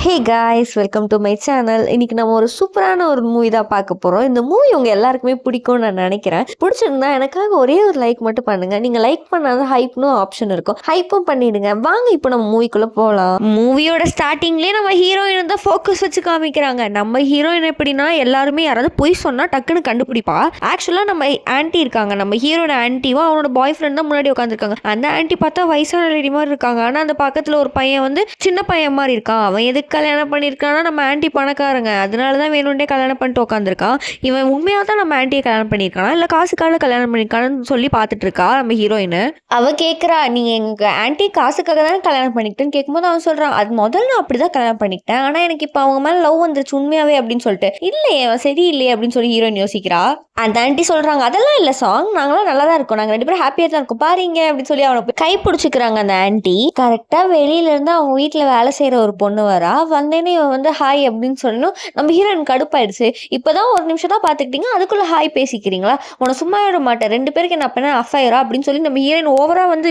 Hey guys, welcome to my channel. இன்னைக்கு நம்ம ஒரு சூப்பரான ஒரு மூவி தான் பார்க்க போகிறோம். இந்த மூவி உங்கள் எல்லாருக்குமே பிடிக்கும்னு நான் நினைக்கிறேன். பிடிச்சிருந்தா எனக்காக ஒரே ஒரு லைக் மட்டும் பண்ணுங்க. நீங்கள் லைக் பண்ணாத ஹைப்னு ஆப்ஷன் இருக்கும், ஹைப்பும் பண்ணிடுங்க. வாங்க இப்போ நம்ம மூவிக்குள்ளே போகலாம். மூவியோட ஸ்டார்டிங்லேயே நம்ம ஹீரோயின் தான் ஃபோக்கஸ் வச்சு காமிக்கிறாங்க. நம்ம ஹீரோயின் எப்படின்னா எல்லாருமே யாராவது பொய் சொன்னால் டக்குன்னு கண்டுபிடிப்பா. ஆக்சுவலாக நம்ம ஆன்ட்டி இருக்காங்க, நம்ம ஹீரோட ஆன்ட்டியும் அவனோட பாய் ஃப்ரெண்ட் தான் முன்னாடி உட்காந்துருக்காங்க. அந்த ஆன்ட்டி பார்த்தா வயசான லேடி மாதிரி இருக்காங்க. ஆனால் அந்த பக்கத்தில் ஒரு பையன் வந்து சின்ன பையன் மாதிரி இருக்கான். அவன் எதுக்கு கல்யாணம் பண்ணியிருக்கான்னா நம்ம ஆன்ட்டி பணக்காரங்க, அதனால தான் வேணும்னே கல்யாணம் பண்ணிட்டு உட்காந்துருக்கான். இவன் உண்மையாக தான் நம்ம ஆன்ட்டியை கல்யாணம் பண்ணியிருக்கானா இல்லை காசுக்காக கல்யாணம் பண்ணியிருக்கான்னு சொல்லி பார்த்துட்டு இருக்கா நம்ம ஹீரோயின். அவ கேட்குறா, நீ எங்கள் ஆன்ட்டி காசுக்காக தானே கல்யாணம் பண்ணிக்கிட்டேன்னு கேட்கும்போது அவன் சொல்கிறான், அது முதல்ல நான் அப்படி தான் கல்யாணம் பண்ணிக்கிட்டேன், ஆனால் எனக்கு இப்போ அவங்க மேலே லவ் வந்துருச்சு உண்மையாவே அப்படின்னு சொல்லிட்டு. இல்லையே அவன் சரி இல்லையே அப்படின்னு சொல்லி ஹீரோயின் யோசிக்கிறா. அந்த ஆன்ட்டி சொல்கிறாங்க, அதெல்லாம் இல்லை சாங், நாங்களாம் நல்லா தான் இருக்கோம், நாங்கள் ரெண்டு பேரும் ஹாப்பியாக தான் இருக்கோம் பாருங்க அப்படின்னு சொல்லி அவனை கை பிடிச்சிக்கிறாங்க. அந்த ஆன்ட்டி கரெக்டாக வெளியிலேருந்து அவங்க வீட்டில் வேலை செய்கிற ஒரு பொண்ணு வரா. வந்தேனே இவன் வந்து ஹாய் அப்படின்னு சொல்லணும். நம்ம ஹீரோயின் கடுப்பாயிடுச்சு. இப்போதான் ஒரு நிமிஷம் தான் பார்த்துக்கிட்டீங்க, அதுக்குள்ளே ஹாய் பேசிக்கிறீங்களா, உன சும்மா விட மாட்டேன், ரெண்டு பேருக்கு என்ன அப்பனா அஃபையரா அப்படின்னு சொல்லி நம்ம ஹீரோயின்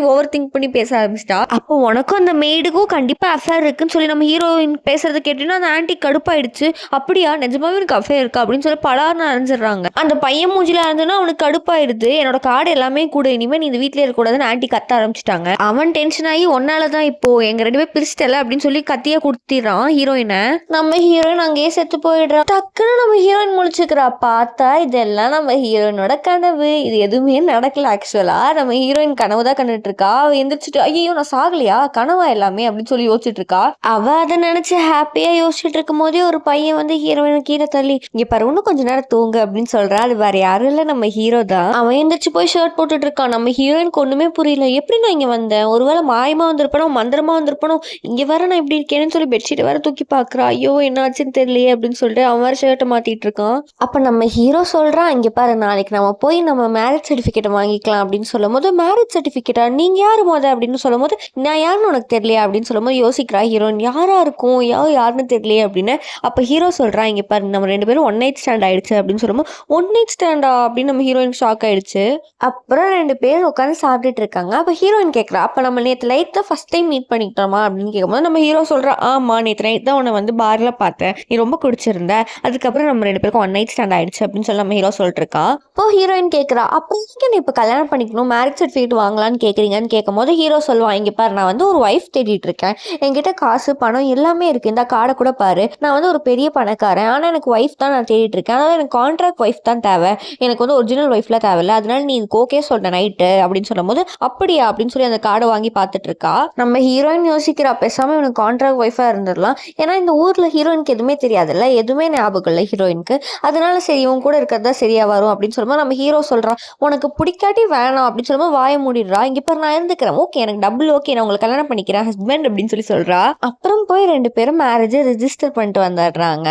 ஓவர் திங்க் பண்ணி பேச ஆரம்பிச்சிட்டா. அப்போ உனக்கும் அந்த மெய்டுக்கும் கண்டிப்பாக அஃபேர் இருக்குன்னு சொல்லி நம்ம ஹீரோயின் பேசுறது கேட்டீங்கன்னா அந்த ஆன்ட்டி கடுப்பாயிடுச்சு. அப்படியா, நிஜமாவே எனக்கு அஃபேர் இருக்கா அப்படின்னு சொல்லி பலார்னு அரைஞ்சிடுறாங்க. அந்த பையன் மூஞ்சில இருந்துன்னா அவனுக்கு கடுப்பாயிடுது. என்னோட கார்டு எல்லாமே கூட, இனிமேல் நீ இந்த வீட்டிலே இருக்கக்கூடாதுன்னு ஆன்ட்டி கத்த ஆரம்பிச்சிட்டாங்க. அவன் டென்ஷன் ஆகி ஒன்னாலதான் இப்போ எங்க ரெண்டு பேர் பிரிச்சிட்டல அப்படின்னு சொல்லி கத்திய கொடுத்திடறான் ஹீரோயினை. நம்ம ஹீரோயின் அங்கேயே செத்து போயிடுறான். டக்குன்னு நம்ம ஹீரோயின் முழிச்சுக்கிறா. பார்த்தா இதெல்லாம் நம்ம ஹீரோயினோட கனவு, இது எதுவுமே நடக்கல. ஆக்சுவலா நம்ம ஹீரோயின் கனவு தான் கண்டுட்டு இருக்கா. அவ எந்திரிச்சிட்டு ஐயோ நான் சாகலையா, கனவா எல்லாமே அப்படின்னு சொல்லி யோசிச்சுட்டு இருக்கா. அவ அதை நினைச்சு ஹாப்பியா யோசிச்சுட்டு இருக்கும் போதே ஒரு பையன் வந்து ஹீரோயினை கீழே தள்ளி, இங்க பாரு இன்னும் கொஞ்ச நேரம் தூங்கு அப்படின்னு சொல்றா. அது வேற யாரும் இல்ல, நம்ம ஹீரோ தான். அவன் எந்திரிச்சு போய் ஷர்ட் போட்டுட்டு இருக்கான். நம்ம ஹீரோயினுக்கு ஒண்ணுமே புரியல, எப்படி நான் இங்க வந்தேன், ஒருவேளை மாயமா வந்திருப்பனும் மந்திரமா வந்திருப்பனும், இங்க வர நான் இப்படி இருக்கேன்னு சொல்லி பெட்ஷீட் வேற தூக்கி பாக்குறா. ஐயோ என்ன ஆச்சுன்னு தெரியலையே அப்படின்னு சொல்லிட்டு அவன் வேற ஷர்ட்டை மாத்திட்டு இருக்கான். அப்ப நம்ம ஹீரோ சொல்றான், இங்க பாரு நாளைக்கு நம்ம போய் நம்ம மேரேஜ் சர்டிபிகேட் வாங்கிக்கலாம் அப்படின்னு சொல்லும் போது, மேரேஜ் சர்டிபிகேட்டா, நீங்க யாரு அப்படின்னு சொல்லும் போது, நான் யாருன்னு உனக்கு தெரியலையா அப்படின்னு சொல்லும் போது யோசிக்கிறா ஹீரோயின், யாரா இருக்கும் யாருன்னு தெரியலையே அப்படின்னு. அப்ப ஹீரோ சொல்றான், இங்க பாரு நம்ம ரெண்டு பேரும் ஒன் நைட் ஸ்டாண்ட் ஆயிடுச்சு அப்படின்னு சொல்லும்போது, ஒன் நைட் ஸ்டாண்டா அப்படின்னு நம்ம ஹீரோயின் ஷாக் ஆயிடுச்சு. அப்புறம் ரெண்டு பேரும் உட்காந்து சாப்பிட்டுட்டு இருக்காங்க. அப்ப ஹீரோயின் கேட்கறா, அப்ப நம்ம நேற்று லைட் தான் ஃபர்ஸ்ட் டைம் மீட் பண்ணிக்கிட்டோமா அப்படின்னு கேட்கும்போது நம்ம ஹீரோ சொல்றா, ஆமா நேற்று நைட் தான் உன்னை வந்து பார்ல பார்த்தேன், நீ ரொம்ப குடிச்சிருந்த, அதுக்கப்புறம் நம்ம ரெண்டு பேருக்கும் ஒன் நைட் ஸ்டாண்ட் ஆயிடுச்சு அப்படின்னு சொல்லி நம்ம ஹீரோ சொல்லிட்டு இருக்கான். இப்போ ஹீரோயின் கேட்கறா, அப்போ நீ இப்போ கல்யாணம் பண்ணிக்கணும் மேரேஜ் சர்டிஃபிகேட் வாங்கலான்னு கேட்குறீங்கன்னு கேட்கும்போது ஹீரோ சொல்லுவான், இங்க பாரு நான் வந்து ஒரு ஒய்ஃப் தேடிட்டு இருக்கேன், என்கிட்ட காசு பணம் எல்லாமே இருக்கு, இந்த கார்டை கூட பாரு, நான் வந்து ஒரு பெரிய பணக்காரன், ஆனா எனக்கு ஒய்ஃப் தான் நான் தேடிட்டு இருக்கேன், அதாவது எனக்கு கான்ட்ராக்ட் ஒய்ஃப் தான் தேவை, எனக்கு வந்து ஒரிஜினல் ஒய்ஃப்லாம் தேவையில்ல, அதனால நீ இதுக்கு ஓகே சொல்ற நைட்டு அப்படின்னு சொல்லும் போது, அப்படியா அப்படின்னு சொல்லி அந்த கார்டை வாங்கி பார்த்துட்டு இருக்கா. நம்ம ஹீரோயின் யோசிக்கிறா, பேசாம இவனுக்கு கான்ட்ராக்ட் ஒய்ஃபா இருந்துடலாம், ஏன்னா இந்த ஊர்ல ஹீரோயினுக்கு எதுவுமே தெரியாதுல்ல, எதுவுமே ஞாபகம் இல்லை ஹீரோயினுக்கு, அதனால சரி இவன் கூட இருக்கிறதா சரியா வரும் அப்படின்னு சொல்லும்போது நம்ம ஹீரோ சொல்றான், உனக்கு பிடிக்காட்டி வேணாம் அப்படின்னு சொல்லும்போது வாய மூடிடுறா. இங்க பாரு நான் இருந்துக்கிறேன், ஓகே எனக்கு டபுள் ஓகே, நான் உங்களுக்கு கல்யாணம் பண்ணிக்கிறேன் ஹஸ்பண்ட் அப்படின்னு சொல்லி சொல்றா. அப்புறம் போய் ரெண்டு பேரும் மேரேஜை ரெஜிஸ்டர் பண்ணிட்டு வந்துடுறாங்க.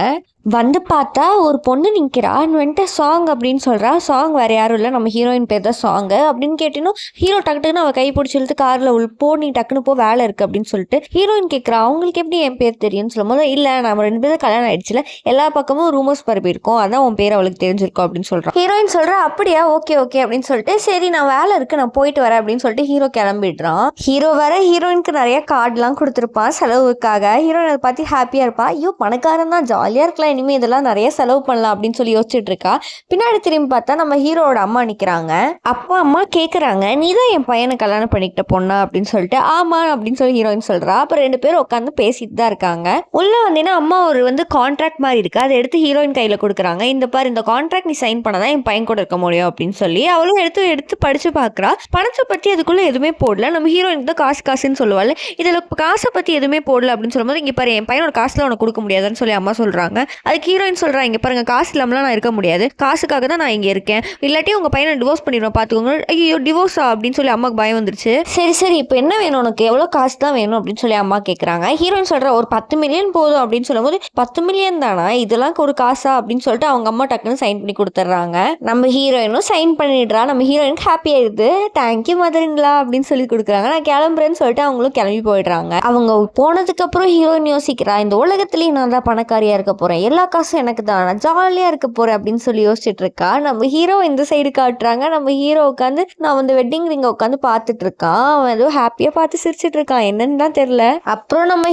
வந்து பார்த்தா ஒரு பொண்ணு நிற்கிறா, வந்துட்டு சாங் அப்படின்னு சொல்கிறா. சாங் வேறு யாரும் இல்லை, நம்ம ஹீரோயின் பேர் தான் சாங்கு அப்படின்னு கேட்டினும் ஹீரோ டக்குன்னு அவள் கை பிடிச்சி இழுத்து காரில் போ, நீ டக்குன்னு போ வேலை இருக்குது அப்படின்னு சொல்லிட்டு ஹீரோயின் கேட்குறா, அவங்களுக்கு எப்படி என் பேர் தெரியும்னு சொல்லும் போது, இல்லை நம்ம ரெண்டு பேரும் கல்யாணம் ஆயிடுச்சுல, எல்லா பக்கமும் ரூமர்ஸ் பரப்பி இருக்கும், அதான் உன் பேர் அவளுக்கு தெரிஞ்சிருக்கும் அப்படின்னு சொல்கிறான். ஹீரோயின் சொல்கிறா, அப்படியா ஓகே ஓகே அப்படின்னு சொல்லிட்டு, சரி நான் வேலை இருக்குது நான் போயிட்டு வரேன் அப்படின்னு சொல்லிட்டு ஹீரோ கிளம்பிடுறான். ஹீரோ வேற ஹீரோயினுக்கு நிறைய கார்டெலாம் கொடுத்துருப்பான் செலவுக்காக. ஹீரோயின் அதை பார்த்து ஹாப்பியாக இருப்பா, ஐயோ பணக்காரன் தான் ஜாலியாக இருக்கலாம், இனிமே இதெல்லாம் நிறைய செலவு பண்ணலாம் அப்படின்னு சொல்லி யோசிச்சுட்டு இருக்கா. பின்னாடி திரும்பி பார்த்தா நம்ம ஹீரோட அம்மா நிக்கிறாங்க. அப்பா அம்மா கேக்குறாங்க, நீ தான் என் பையனை கல்யாணம் பண்ணிக்கிட்ட பொண்ணா அப்படின்னு சொல்லிட்டு, ஆமா அப்படின்னு சொல்லி ஹீரோயின் சொல்றா. அப்புறம் ரெண்டு பேரும் உட்காந்து பேசிட்டு தான் இருக்காங்க. உள்ள வந்தீங்கன்னா அம்மா ஒரு வந்து கான்ட்ராக்ட் மாதிரி இருக்கு, அதை எடுத்து ஹீரோயின் கையில கொடுக்குறாங்க. இந்த பாரு இந்த கான்ட்ராக்ட் நீ சைன் பண்ணதான் என் பையன் கூட இருக்க முடியும் அப்படின்னு சொல்லி அவளும் எடுத்து படிச்சு பாக்குறா. பணத்தை பத்தி அதுக்குள்ள எதுவுமே போடல. நம்ம ஹீரோயின் தான் காசுன்னு சொல்லுவாள், இதுல காசை பத்தி எதுவுமே போடல அப்படின்னு சொல்லும்போது, இங்க பாரு என் பையனோட காசுல உனக்கு கொடுக்க முடியாதுன்னு சொல்லி அம்மா சொல்றாங்க. அதுக்கு ஹீரோயின் சொல்றா, இங்க பாருங்க காசு இல்லாமலாம் நான் இருக்க முடியாது, காசுக்காக தான் நான் இங்க இருக்கேன், இல்லாட்டி உங்க பையனை டிவோர்ஸ் பண்ணிடுவோம் பாத்துக்கோங்க. ஐயோ டிவோர்ஸா அப்படின்னு சொல்லி அம்மாக்கு பயம் வந்துருச்சு. சரி சரி இப்போ என்ன வேணும் உனக்கு, எவ்வளவு காசு தான் வேணும் அப்படின்னு சொல்லி அம்மா கேட்கறாங்க. ஹீரோயின் சொல்ற, ஒரு 10 மில்லியன் போதும் அப்படின்னு சொல்லும் போது, 10 மில்லியன் தானா, இதெல்லாம் ஒரு காசா அப்படின்னு சொல்லிட்டு அவங்க அம்மா டக்குன்னு சைன் பண்ணி கொடுத்துட்றாங்க. நம்ம ஹீரோயினும் சைன் பண்ணிடுறா. நம்ம ஹீரோயினுக்கு ஹாப்பி ஆயிடுது. தேங்க்யூ மதரின்லா அப்படின்னு சொல்லி கொடுக்குறாங்க. நான் கிளம்புறேன்னு சொல்லிட்டு அவங்களும் கிளம்பி போயிடுறாங்க. அவங்க போனதுக்கு அப்புறம் ஹீரோயின் யோசிக்கிறா, இந்த உலகத்திலேயே நான் தான் பணக்காரியா இருக்க போறேன், எல்லா காசும் எனக்கு தான், நான் ஜாலியா இருக்க போறேன் அப்படின்னு சொல்லி யோசிச்சுட்டு இருக்கா. நம்ம ஹீரோ இந்த சைடு காட்டுறாங்க. நம்ம ஹீரோ உட்காந்து நான் வந்து வெட்டிங் ரிங்க உட்காந்து பார்த்துட்டு இருக்கான். அவன் ஏதோ ஹாப்பியா பார்த்து சிரிச்சிட்டு இருக்கான், என்னன்னு தான் தெரியல. அப்புறம் நம்ம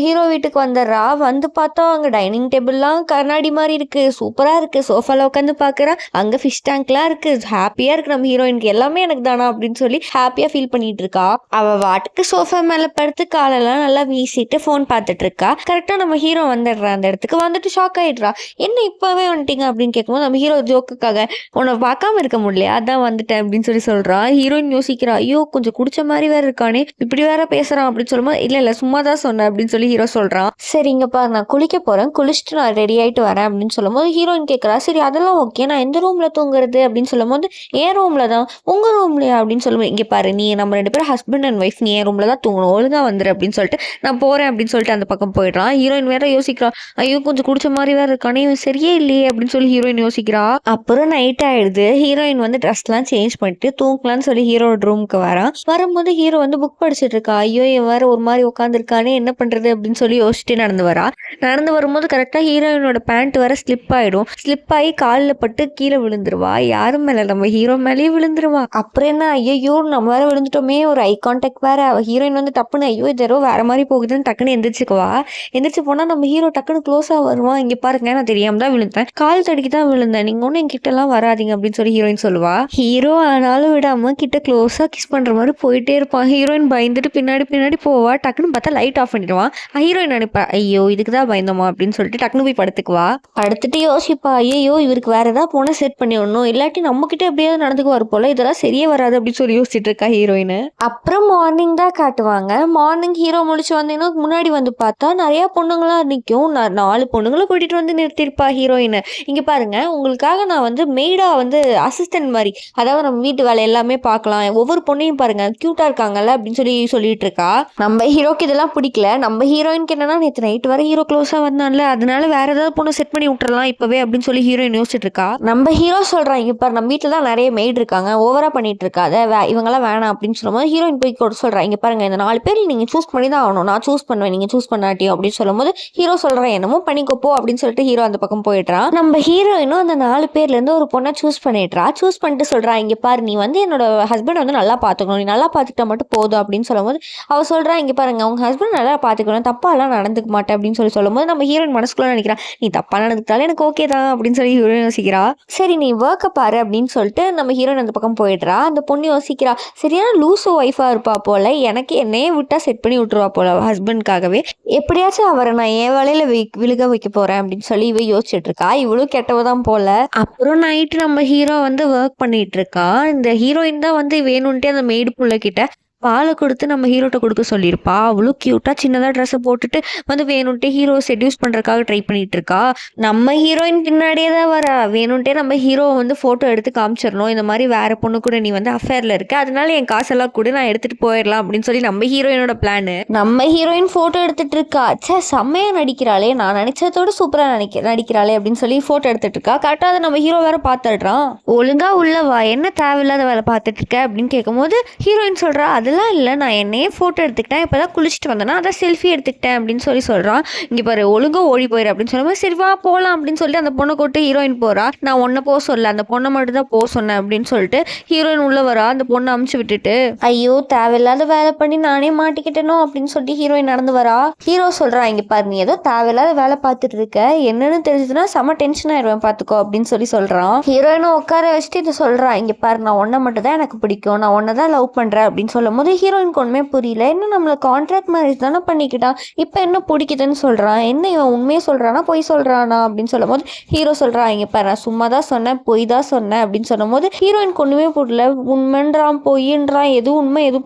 ஹீரோ வீட்டுக்கு வந்துடுறா. வந்து பார்த்தா அங்க டைனிங் டேபிள்லாம் கண்ணாடி மாதிரி இருக்கு, சூப்பரா இருக்கு. சோஃபால உட்காந்து பாக்குறா, அங்க ஃபிஷ் டேங்க்லாம் இருக்கு. ஹாப்பியா இருக்கு நம்ம ஹீரோயினுக்கு, எல்லாமே எனக்கு தானா அப்படின்னு சொல்லி ஹாப்பியா ஃபீல் பண்ணிட்டு இருக்கா. அவ வாட்டுக்கு சோஃபா மேல படுத்து காலெல்லாம் நல்லா வீசிட்டு ஃபோன் பார்த்துட்டு இருக்கா. கரெக்டா நம்ம ஹீரோ வந்துடுறா. அந்த இடத்துக்கு வந்துட்டு ஷாக் ஆயிடுறா. என்ன இப்பவே வந்துட்டீங்க அப்படின்னு கேட்கும்போது நம்ம ஹீரோ ஜோக்குக்காக உன்னை பார்க்காம இருக்க முடியல, அதான் வந்துட்டேன் அப்படின்னு சொல்லி சொல்றா. ஹீரோயின் யோசிக்கிறா, ஐயோ கொஞ்சம் குடிச்ச மாதிரி வேற இருக்கானே, இப்படி வேற பேசுறான் அப்படின்னு சொல்லும்போது இல்ல சும்மா தான் சொன்னேன் அப்படின்னு சொல்லி ஹீரோ சொல்றான். சரிங்கப்பா நான் குளிக்க போறேன், குளிச்சுட்டு நான் ரெடி ஆயிட்டு வரேன் அப்படின்னு சொல்லும்போது ஹீரோயின் கேட்கறா, சரி அதெல்லாம் ஓகே, நான் எந்த ரூம்ல தூங்குறது அப்படின்னு சொல்லும் போது என் ரூம்ல தான். உங்க ரூம்லயா அப்படின்னு சொல்லுவேன். இங்க பாரு, நீ நம்ம 2 பேரும் ஹஸ்பண்ட் அண்ட் ஒய்ஃப், நீ என் ரூம்ல தான் தூங்கணும், ஒழுங்கா வந்துரு அப்படின்னு சொல்லிட்டு நான் போறேன் அப்படின்னு சொல்லிட்டு அந்த பக்கம் போயிடுறான். ஹீரோயின் வேற யோசிக்கிறா, ஐயோ கொஞ்சம் குடிச்ச மாதிரி வேற இருக்கானே, இவன் சரியே இல்லையே அப்படின்னு சொல்லி ஹீரோயின் யோசிக்கிறா. அப்புறம் நைட் ஆயிடுது. ஹீரோயின் வந்து ட்ரெஸ்லாம் சேஞ்ச் பண்ணிட்டு தூங்கலான்னு சொல்லி ஹீரோட ரூமுக்கு வரான். வரும்போது ஹீரோ வந்து புக் படிச்சுட்டு இருக்கா. ஐயோ இவன் வேற ஒரு மாதிரி உட்காந்துருக்கானே, என்ன பண்றது அப்படின்னு சொல்லி யோசிச்சுட்டு நடந்து வரா. நடந்து வரும்போது கரெக்டா ஹீரோயினோட பேண்ட் வர ஸ்லிப் ஆயிடும். ஸ்லிப் ஆகி காலில் பட்டு கீழே விழுந்துருவா. யாரும் மேல, நம்ம ஹீரோ மேலேயே விழுந்துருவா. அப்புறம் என்ன, ஐயோ நம்ம வேற விழுந்துட்டோமே, ஒரு ஐ கான்டாக்ட் வேற. ஹீரோயின் வந்து டப்புன்னு ஐயோ இது ஏதோ வேற மாதிரி போகுதுன்னு டக்குன்னு எந்திரிச்சுக்குவா. எந்திரிச்சு போனா நம்ம ஹீரோ டக்குன்னு க்ளோஸா வருவான். இங்க பாருங்க நான் தெரியாம தான் விழுந்தேன், கால் தடிக்கு தான் விழுந்தேன், நீங்க ஒன்னும் என்கிட்ட எல்லாம் வராதிங்க அப்படின்னு சொல்லி ஹீரோயின் சொல்லுவா. ஹீரோ ஆனாலும் விடாம கிட்ட க்ளோஸா கிஸ் பண்ற மாதிரி போயிட்டே இருப்பான். ஹீரோயின் பயந்துட்டு பின்னாடி போவா. டக்குன்னு பார்த்தா லைட் ஆஃப் பண்ணிடுவான். ஹீரோயின் நினைப்பா, ஐயோ இதுக்கு தான் பயந்தோமா அப்படின்னு சொல்லிட்டு டக்குன்னு போய் படுத்துக்குவா. படுத்துட்டு யோசிப்பா, ஐயோ இவருக்கு வேற ஏதாவது போன செட் பண்ணி விடணும், இல்லாட்டி நம்ம கிட்ட எப்படியாவது நடந்துக்குவார் போல, இதெல்லாம் சரியே வராது அப்படின்னு சொல்லி யோசிச்சுட்டு இருக்கா ஹீரோயின். அப்புறம் மார்னிங் தான் காட்டுவாங்க. மார்னிங் ஹீரோ முடிச்சு வந்தீங்கன்னா முன்னாடி வந்து பார்த்தா நிறைய பொண்ணுங்களா நிற்கும். 4 பொண்ணுங்களை கூட்டிட்டு வந்து நிறுத்திருப்பா ஹீரோயின். இங்க பாருங்க, உங்களுக்காக நான் வந்து மெய்டா வந்து அசிஸ்டன்ட் மாதிரி, அதாவது நம்ம வீட்டு வேலை எல்லாமே பார்க்கலாம், ஒவ்வொரு பொண்ணையும் பாருங்க கியூட்டா இருக்காங்கல்ல அப்படின்னு சொல்லி சொல்லிட்டு இருக்கா. நம்ம ஹீரோக்கு இதெல்லாம் பிடிக்கல. நம்ம ஹீரோயினுக்கு என்னன்னா, நேற்று நைட் வர ஹீரோ க்ளோஸா வந்தான்ல, அதனால வேற ஏதாவது பொண்ணு செட் பண்ணி விட்டுறலாம் இப்பவே அப்படின்னு சொல்லி ஹீரோயின் யோசிச்சுட்டு இருக்கா. நம்ம ஹீரோ சொல்றான், இங்க பாரு நம்ம வீட்டுல தான் நிறைய மெய்டு இருக்காங்க, ஓவரா பண்ணிட்டு இருக்காத, இவங்கெல்லாம் வேணாம் அப்படின்னு சொல்லும்போது ஹீரோயின் போய் கூட சொல்றா, இங்க பாருங்க இந்த 4 பேர் நீங்க சூஸ் பண்ணி தான் ஆகணும், நான் சூஸ் பண்ணுவேன், நீங்க சூஸ் பண்ணாட்டியும் அப்படின்னு சொல்லும்போது ஹீரோ சொல்றேன் என்னமோ பண்ணிக்கோப்போ அப்படின்னு சொல்லிட்டு ஹீரோ அந்த பக்கம் போயிடுறான். நம்ம ஹீரோயினும் அந்த 4 பேர்ல இருந்து ஒரு பொண்ணை சூஸ் பண்ணிடுறா. சூஸ் பண்ணிட்டு சொல்றா, இங்க பாரு நீ வந்து என்னோட ஹஸ்பண்ட் வந்து நல்லா பாத்துக்கணும், நீ நல்லா பாத்துக்கிட்டா மட்டும் போதும் அப்படின்னு சொல்லும்போது அவ சொல்றா, இங்க பாருங்க உங்க ஹஸ்பண்ட் நல்லா பாத்துக்கணும், தப்பா எல்லாம் நடந்துக்க மாட்டேன் அப்படின்னு சொல்லும்போது நம்ம ஹீரோயின் மனசுக்குள்ள நினைக்கிறா, நீ தப்பா நடந்துக்கிட்டாலும் எனக்கு ஓகே தான் அப்படின்னு சொல்லி ஹீரோயின் யோசிக்கிறா. சரி நீ ஒர்க்க பாரு அப்படின்னு சொல்லிட்டு நம்ம ஹீரோயின் அந்த பக்கம் போயிடுறா. அந்த பொண்ணு யோசிக்கிறா, சரியான லூசோ ஒய்ஃபா இருப்பா போல, எனக்கு என்னையே விட்டா செட் பண்ணி விட்டுருவா போல ஹஸ்பண்ட்காகவே, எப்படியாச்சும் அவரை நான் என் வேலையில விழுக வைக்க போறேன் அப்படின்னு சொல்லி இவ யோசிச்சுட்டு இருக்கா. இவளும் கெட்டவதான் போல. அப்புறம் நைட்டு நம்ம ஹீரோ வந்து ஒர்க் பண்ணிட்டு இருக்கா. இந்த ஹீரோயின் தான் வந்து வேணும்ட்டே அந்த மெய்டு புள்ள கிட்ட பாலை கொடுத்து நம்ம ஹீரோட்ட கொடுக்க சொல்லியிருப்பா. அவளும் கியூட்டா சின்னதாக ட்ரெஸ்ஸை போட்டுட்டு வந்து வேணும்ட்டே ஹீரோ செட்யூஸ் பண்ணுறதுக்காக ட்ரை பண்ணிட்டு இருக்கா. நம்ம ஹீரோயின் பின்னாடியே தான் வரா. வேணும்ட்டே நம்ம ஹீரோ வந்து ஃபோட்டோ எடுத்து காமிச்சிடணும், இந்த மாதிரி வேற பொண்ணு கூட நீ வந்து அஃபேரில் இருக்க, அதனால என் காசெல்லாம் கூட நான் எடுத்துட்டு போயிடலாம் அப்படின்னு சொல்லி நம்ம ஹீரோயினோட பிளானு. நம்ம ஹீரோயின் ஃபோட்டோ எடுத்துட்டு இருக்கா. சே செம்மையா நடிக்கிறாளே, நான் நினைச்சதோட சூப்பராக நடிக்கிறாளே அப்படின்னு சொல்லி ஃபோட்டோ எடுத்துட்டு இருக்கா. கரெக்டாக அதை நம்ம ஹீரோ வேற பார்த்துடுறான். ஒழுங்கா உள்ளவா, என்ன தேவையில்லாத வேலை பார்த்துட்டு இருக்க அப்படின்னு கேட்கும்போது ஹீரோயின் சொல்றா, அதெல்லாம் இல்லை, நான் என்னையே ஃபோட்டோ எடுத்துக்கிட்டேன், இப்போ தான் குளிச்சுட்டு வந்தேன்னா அதான் செல்ஃபி எடுத்துக்கிட்டேன் அப்படின்னு சொல்லி சொல்கிறான். இங்கே பாரு ஒழுங்கா ஓடி போயிரு அப்படின்னு சொல்லும்போது சரி வா போகலாம் அப்படின்னு சொல்லிட்டு அந்த பொண்ணை கூட்டு ஹீரோயின் போகிறா. நான் ஒன்றை போக சொல்ல, அந்த பொண்ணை மட்டும் தான் போக சொன்னேன் அப்படின்னு சொல்லிட்டு ஹீரோயின் உள்ள வரா. அந்த பொண்ணை அமுச்சு விட்டுட்டு, ஐயோ தேவையில்லாத வேலை பண்ணி நானே மாட்டிக்கிட்டேனோ அப்படின்னு சொல்லிட்டு ஹீரோயின் நடந்து வரா. ஹீரோ சொல்கிறா, இங்கே பாரு நீ ஏதோ தேவையில்லாத வேலை பார்த்துட்டு இருக்க, என்னன்னு தெரிஞ்சதுன்னா செம டென்ஷன் ஆயிடுவேன் பார்த்துக்கோ அப்படின்னு சொல்லி சொல்கிறான். ஹீரோயினும் உட்கார வச்சுட்டு இதை சொல்கிறா, இங்கே பாரு நான் ஒன்றை மட்டும் தான் எனக்கு பிடிக்கும், நான் ஒன்றை தான் லவ் பண்ணுறேன் அப்படின்னு சொல்லும் போது ஹீரோயினுக்கு ஒன்றுமே புரியல. இன்னும் நம்மளை கான்ட்ராக்ட் மேரேஜ் தானே பண்ணிக்கிட்டான், இப்போ என்ன பிடிக்குதுன்னு சொல்கிறான், என்ன இவன் உண்மையே சொல்கிறானா பொய் சொல்கிறானா அப்படின்னு சொல்லும் போது ஹீரோ சொல்கிறான், இங்கே பாரு நான் சும்மா தான் சொன்னேன், பொய் தான் சொன்னேன் அப்படின்னு சொல்லும் போது ஹீரோயினுக்கு ஒன்றுமே புரியல. உண்மைன்றான் பொய்ன்றான், எது உண்மை எது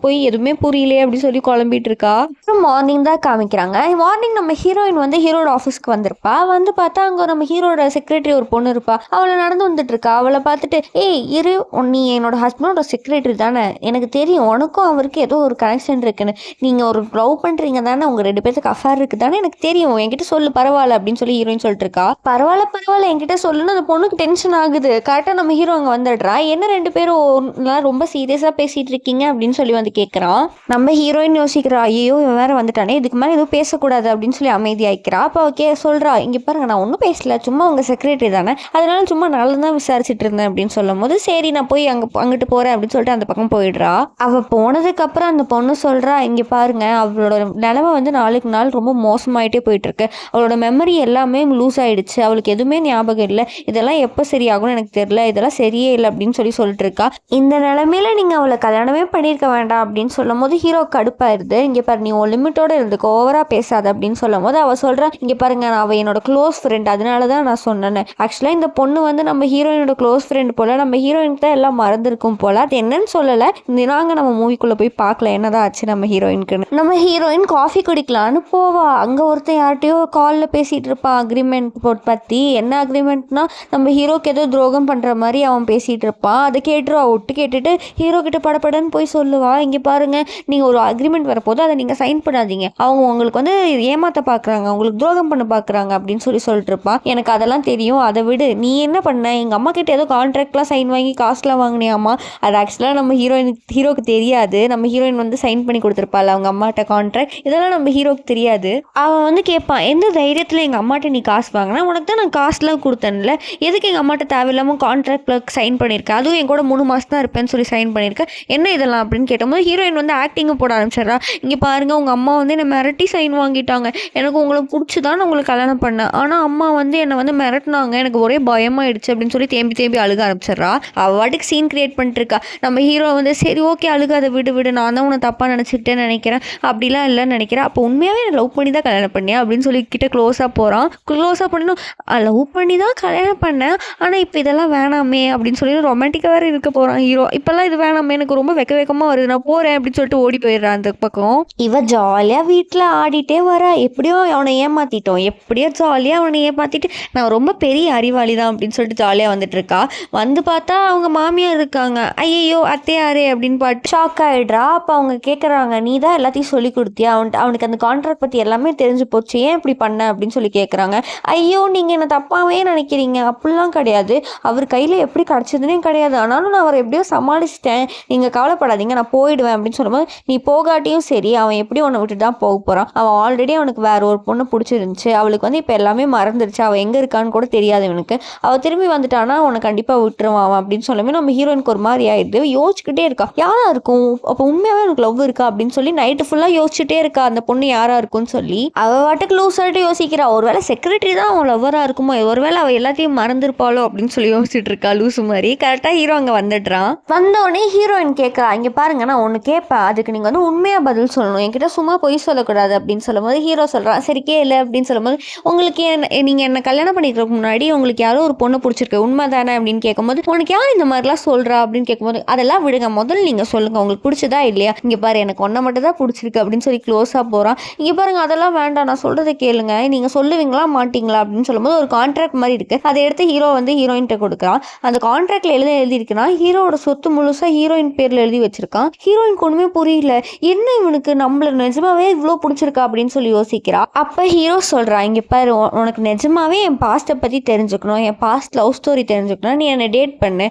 பொய் எதுவுமே புரியலையே அப்படின்னு சொல்லி குழம்பிட்டு இருக்கா. அப்புறம் மார்னிங் தான் காமிக்கிறாங்க. மார்னிங் நம்ம ஹீரோயின் வந்து ஹீரோட ஆஃபீஸ்க்கு வந்திருப்பா. வந்து பார்த்தா அங்கே நம்ம ஹீரோட செக்ரட்டரி ஒரு பொண்ணு இருப்பா. அவளை நடந்து வந்துட்டு இருக்கா. அவளை பார்த்துட்டு, ஏய் இரு, நீ என்னோட ஹஸ்பண்டோட செக்ரட்டரி தானே, எனக்கு தெரியும் உனக்கும் அவருக்கு ஏதோ ஒரு கனெக்ஷன் இருக்குன்னு. நீங்கள் ஒரு லவ் பண்ணுறீங்க தானே, உங்கள் 2 பேருக்கு அஃபேர் இருக்குது தானே எனக்கு தெரியும், என்கிட்ட சொல்லு பரவாயில்ல அப்படின்னு சொல்லி ஹீரோயின் சொல்லிட்டு இருக்கா. பரவாயில்ல பரவாயில்ல என்கிட்ட சொல்லுன்னு அந்த பொண்ணுக்கு டென்ஷன் ஆகுது. கரெக்டாக நம்ம ஹீரோ அங்கே வந்துடுறா. என்ன 2 பேரும் ரொம்ப சீரியஸாக பேசிகிட்டு இருக்கீங்க அப்படின்னு சொல்லி வந்து கேட்குறான். நம்ம ஹீரோயின் யோசிக்கிறா, ஐயோ இவன் வேற வந்துட்டானே, இதுக்கு மேலே எதுவும் பேசக்கூடாது அப்படின்னு சொல்லி அமைதியாக்கிறா. அப்போ ஓகே சொல்கிறா, இங்கே பாருங்க நான் ஒன்றும் பேசல, சும்மா உங்கள் செக்ரட்டரி தானே, அதனால சும்மா நல்லா தான் விசாரிச்சுட்டு இருந்தேன் அப்படின்னு சொல்லும் போது, சரி நான் போய் அங்கிட்டு போகிறேன் அப்படின்னு சொல்லிட்டு அந்த பக்கம் போயிடுறா. அவள் போனதுக்கப்புறம் அந்த பொண்ணு சொல்கிறா, இங்கே பாருங்க அவளோட நிலைமை வந்து நாளுக்கு நாள் ரொம்ப மோசமாயிட்டே போயிட்டு இருக்கு. அவளோட மெமரி எல்லாமே லூஸ் ஆயிடுச்சு, அவளுக்கு எதுவுமே ஞாபகம் இல்லை, இதெல்லாம் எப்போ சரியாகும்னு எனக்கு தெரியல, இதெல்லாம் சரியே இல்லை அப்படின்னு சொல்லிட்டு இருக்கா. இந்த நிலைமையில நீங்கள் அவளை கல்யாணமே பண்ணியிருக்க வேண்டாம் அப்படின்னு சொல்லும் போது ஹீரோ கடுப்பாயிருது. இங்கே பாரு நீ ஒரு லிமிட்டோட இருந்துக்கோ, ஓவரா பேசாத அப்படின்னு சொல்லும் போது அவள் சொல்கிறா, இங்கே பாருங்க நான் அவள் என்னோட க்ளோஸ் ஃப்ரெண்ட், அதனால தான் நான் சொன்னேன். ஆக்சுவலாக இந்த பொண்ணு வந்து நம்ம ஹீரோயினோட க்ளோஸ் ஃப்ரெண்ட் போல, நம்ம ஹீரோயினுக்கு தான் எல்லாம் மறந்துருக்கும் போல, அது என்னன்னு சொல்லலை. நாங்கள் நம்ம மூவிக்குள்ளே போய் பார்க்கல என்னதான் ஆச்சு நம்ம ஹீரோயினுக்குன்னு. நம்ம ஹீரோயின் காஃபி குடிக்கலான்னு போவா. அங்கே ஒருத்தன் யார்கிட்டயோ காலில் பேசிகிட்டு இருப்பான் அக்ரிமெண்ட் பற்றி. என்ன அக்ரிமெண்ட்னா நம்ம ஹீரோக்கு ஏதோ துரோகம் பண்ணுற மாதிரி அவன் பேசிகிட்டு இருப்பான். அதை கேட்டுருவா. ஒட்டு கேட்டுட்டு ஹீரோ கிட்ட படப்படன்னு போய் சொல்லுவா, இங்கே பாருங்க நீங்கள் ஒரு அக்ரிமெண்ட் வரப்போது அதை நீங்கள் சைன் பண்ணாதீங்க, அவங்க உங்களுக்கு வந்து ஏமாற்ற பார்க்குறாங்க, உங்களுக்கு துரோகம் பண்ண பார்க்குறாங்க அப்படின்னு சொல்லிட்டு இருப்பான். எனக்கு அதெல்லாம் தெரியும், அதை விடு, நீ என்ன பண்ண, எங்கள் அம்மா கிட்ட ஏதோ கான்ட்ராக்ட்லாம் சைன் வாங்கி காசுலாம் வாங்கினியாமா, அது ஆக்சுவலாக நம்ம ஹீரோக்கு தெரியாது. நம்ம ஹீரோயின் வந்து சைன் பண்ணி கொடுத்துருப்பாள் அவங்க அம்மாட்ட கான்ட்ராக்ட், இதெல்லாம் நம்ம ஹீரோக்கு தெரியாது. அவன் வந்து கேட்பான், எந்த தைரியத்தில் எங்கள் அம்மாட்ட நீ காசு வாங்கினா, உனக்கு தான் நான் காசுலாம் கொடுத்தேன்ல, எதுக்கு எங்கள் அம்மாட்ட தேவையில்லாமல் கான்ட்ராக்டில் சைன் பண்ணியிருக்கேன், அதுவும் என் கூட 3 மாதம் தான் இருப்பேன்னு சொல்லி சைன் பண்ணியிருக்கேன், என்ன இதெல்லாம் அப்படின்னு கேட்டபோது ஹீரோயின் வந்து ஆக்டிங்கும் போட ஆரம்பிச்சிடறா. இங்கே பாருங்கள் உங்கள் அம்மா வந்து என்னை மிரட்டி சைன் வாங்கிட்டாங்க, எனக்கு உங்களுக்கு பிடிச்சிதான் உங்களுக்கு கல்யாணம் பண்ணேன், ஆனால் அம்மா வந்து என்னை வந்து மிரட்டினாங்க, எனக்கு ஒரே பயமாயிடுச்சு அப்படின்னு சொல்லி தேம்பி அழுக ஆரம்பிச்சிடறா. அவள் வாட்டுக்கு சீன் கிரியேட் பண்ணிட்டு இருக்கா. நம்ம ஹீரோ வந்து சரி ஓகே அழுகாத விடு, நான் தான் உன்னை தப்பாக நினச்சிக்கிட்டேன்னு நினைக்கிறேன், அப்படிலாம் இல்லைன்னு நினைக்கிறேன், அப்போ உண்மையாகவே நான் லவ் பண்ணி தான் கல்யாணம் பண்ணேன் அப்படின்னு சொல்லி கிட்ட க்ளோஸாக போகிறான். க்ளோஸாக பண்ணணும், லவ் பண்ணி தான் கல்யாணம் பண்ணேன், ஆனால் இப்போ இதெல்லாம் வேணாமே அப்படின்னு சொல்லி ரொமான்டிக்காக வேறு இருக்க போகிறான் ஹீரோ. இப்போல்லாம் இது வேணாமே, எனக்கு ரொம்ப வெக்கமாக வருது, நான் போகிறேன் அப்படின்னு சொல்லிட்டு ஓடி போயிடுறான் அந்த பக்கம். இவ ஜாலியாக வீட்டில் ஆடிட்டே வரா. எப்படியோ அவனை ஏமாற்றிட்டோம், எப்படியோ ஜாலியாக அவனை ஏமாற்றிட்டு நான் ரொம்ப பெரிய அறிவாளி தான் அப்படின்னு சொல்லிட்டு ஜாலியாக வந்துட்டு இருக்கா. வந்து பார்த்தா அவங்க மாமியார் இருக்காங்க. ஐயோ அத்தையாரே அப்படின்னு பாட்டு ஷாக் ஆகிடுறா. அப்போ அவங்க கேட்குறாங்க, நீ தான் எல்லாத்தையும் சொல்லி கொடுத்தியா, அவனுக்கு அந்த கான்ட்ராக்ட் பற்றி எல்லாமே தெரிஞ்சு போச்சு, ஏன் இப்படி பண்ண அப்படின்னு சொல்லி கேட்குறாங்க. ஐயோ நீங்கள் என்ன தப்பாகவே நினைக்கிறீங்க, அப்படிலாம் கிடையாது, அவர் கையில் எப்படி கிடச்சதுன்னே கிடையாது, ஆனாலும் நான் அவரை எப்படியோ சமாளிச்சிட்டேன், நீங்கள் கவலைப்படாதீங்க நான் போயிடுவேன் அப்படின்னு சொல்லும்போது, நீ போகாட்டியும் சரி அவன் எப்படி உன்னை விட்டுட்டு தான் போக போகிறான், அவன் ஆல்ரெடி அவனுக்கு வேற ஒரு பொண்ணு பிடிச்சிருந்துச்சு, அவளுக்கு வந்து இப்போ எல்லாமே மறந்துடுச்சு, அவள் எங்கே இருக்கான்னு கூட தெரியாது இவனுக்கு, அவள் திரும்பி வந்துட்டானா அவனை கண்டிப்பாக விட்டுருவான் அப்படின்னு சொல்லுமே நம்ம ஹீரோயினுக்கு ஒரு மாதிரி ஆயிடுது. யோசிச்சுக்கிட்டே இருக்கா, யாரா இருக்கும், அப்போ உண்மையாகவே எனக்கு லவ் இருக்கா அப்படின்னு சொல்லி நைட்டு ஃபுல்லாக யோசிச்சுட்டே இருக்கா அந்த பொண்ணு யாரா இருக்கும்னு சொல்லி. அவள் வாட்டுக்கு லூஸ் ஆகிட்டு யோசிக்கிறா, ஒருவேளை செக்ரட்டரி தான் அவன் லவ்வராக இருக்குமோ, ஒருவேளை அவள் எல்லாத்தையும் மறந்துருப்பாளோ அப்படின்னு சொல்லி யோசிச்சுட்டு இருக்கா லூசு மாதிரி. கரெக்டாக ஹீரோ அங்கே வந்துடுறான். வந்தோடனே ஹீரோயின் கேட்குறா, இங்கே பாருங்க நான் ஒன்று கேட்பேன், அதுக்கு நீங்கள் வந்து உண்மையாக பதில் சொல்லணும், என்கிட்ட சும்மா பொய் சொல்லக்கூடாது அப்படின்னு சொல்லும்போது ஹீரோ சொல்கிறான், சரி கேளு அப்படின்னு சொல்லும்போது, உங்களுக்கு நீங்கள் என்ன கல்யாணம் பண்ணிக்கிறதுக்கு முன்னாடி உங்களுக்கு யாரோ ஒரு பொண்ணு பிடிச்சிருக்கு உண்மை தானே அப்படின்னு கேட்கும்போது, உனக்கு யார் இந்த மாதிரிலாம் சொல்கிறா அப்படின்னு கேட்கும்போது, அதெல்லாம் விடுங்க முதல்ல நீங்கள் சொல்லுங்கள் உங்களுக்கு பிடிச்சதா இல்லையா, இங்கே பாரு எனக்கு ஒன்றை மட்டும் தான் பிடிச்சிருக்கு அப்படின்னு சொல்லி க்ளோஸாக போகிறான். இங்கே பாருங்க அதெல்லாம் வேண்டாம், நான் சொல்கிறத கேளுங்க, நீங்கள் சொல்லுவீங்களா மாட்டிங்களா அப்படின்னு சொல்லும்போது ஒரு கான்ட்ராக்ட் மாதிரி இருக்குது, அதை எடுத்து ஹீரோ வந்து ஹீரோயின்கிட்ட கொடுக்குறான். அந்த கான்ட்ராக்டில் எழுதியிருக்குன்னா ஹீரோட சொத்து முழுசாக ஹீரோயின் பேரில் எழுதி வச்சிருக்கான். ஹீரோயினுக்கு ஒன்றுமே புரியல, என்ன இவனுக்கு நம்மள நிஜமாவே இவ்வளோ பிடிச்சிருக்கா அப்படின்னு சொல்லி யோசிக்கிறா. அப்போ ஹீரோ சொல்கிறான், இங்கே பாரு உனக்கு நிஜமாவே என் பாஸ்ட்டை பற்றி தெரிஞ்சுக்கணும், என் பாஸ்ட் லவ் ஸ்டோரி தெரிஞ்சுக்கணும், நீ என்னை டேட் பண்ணு,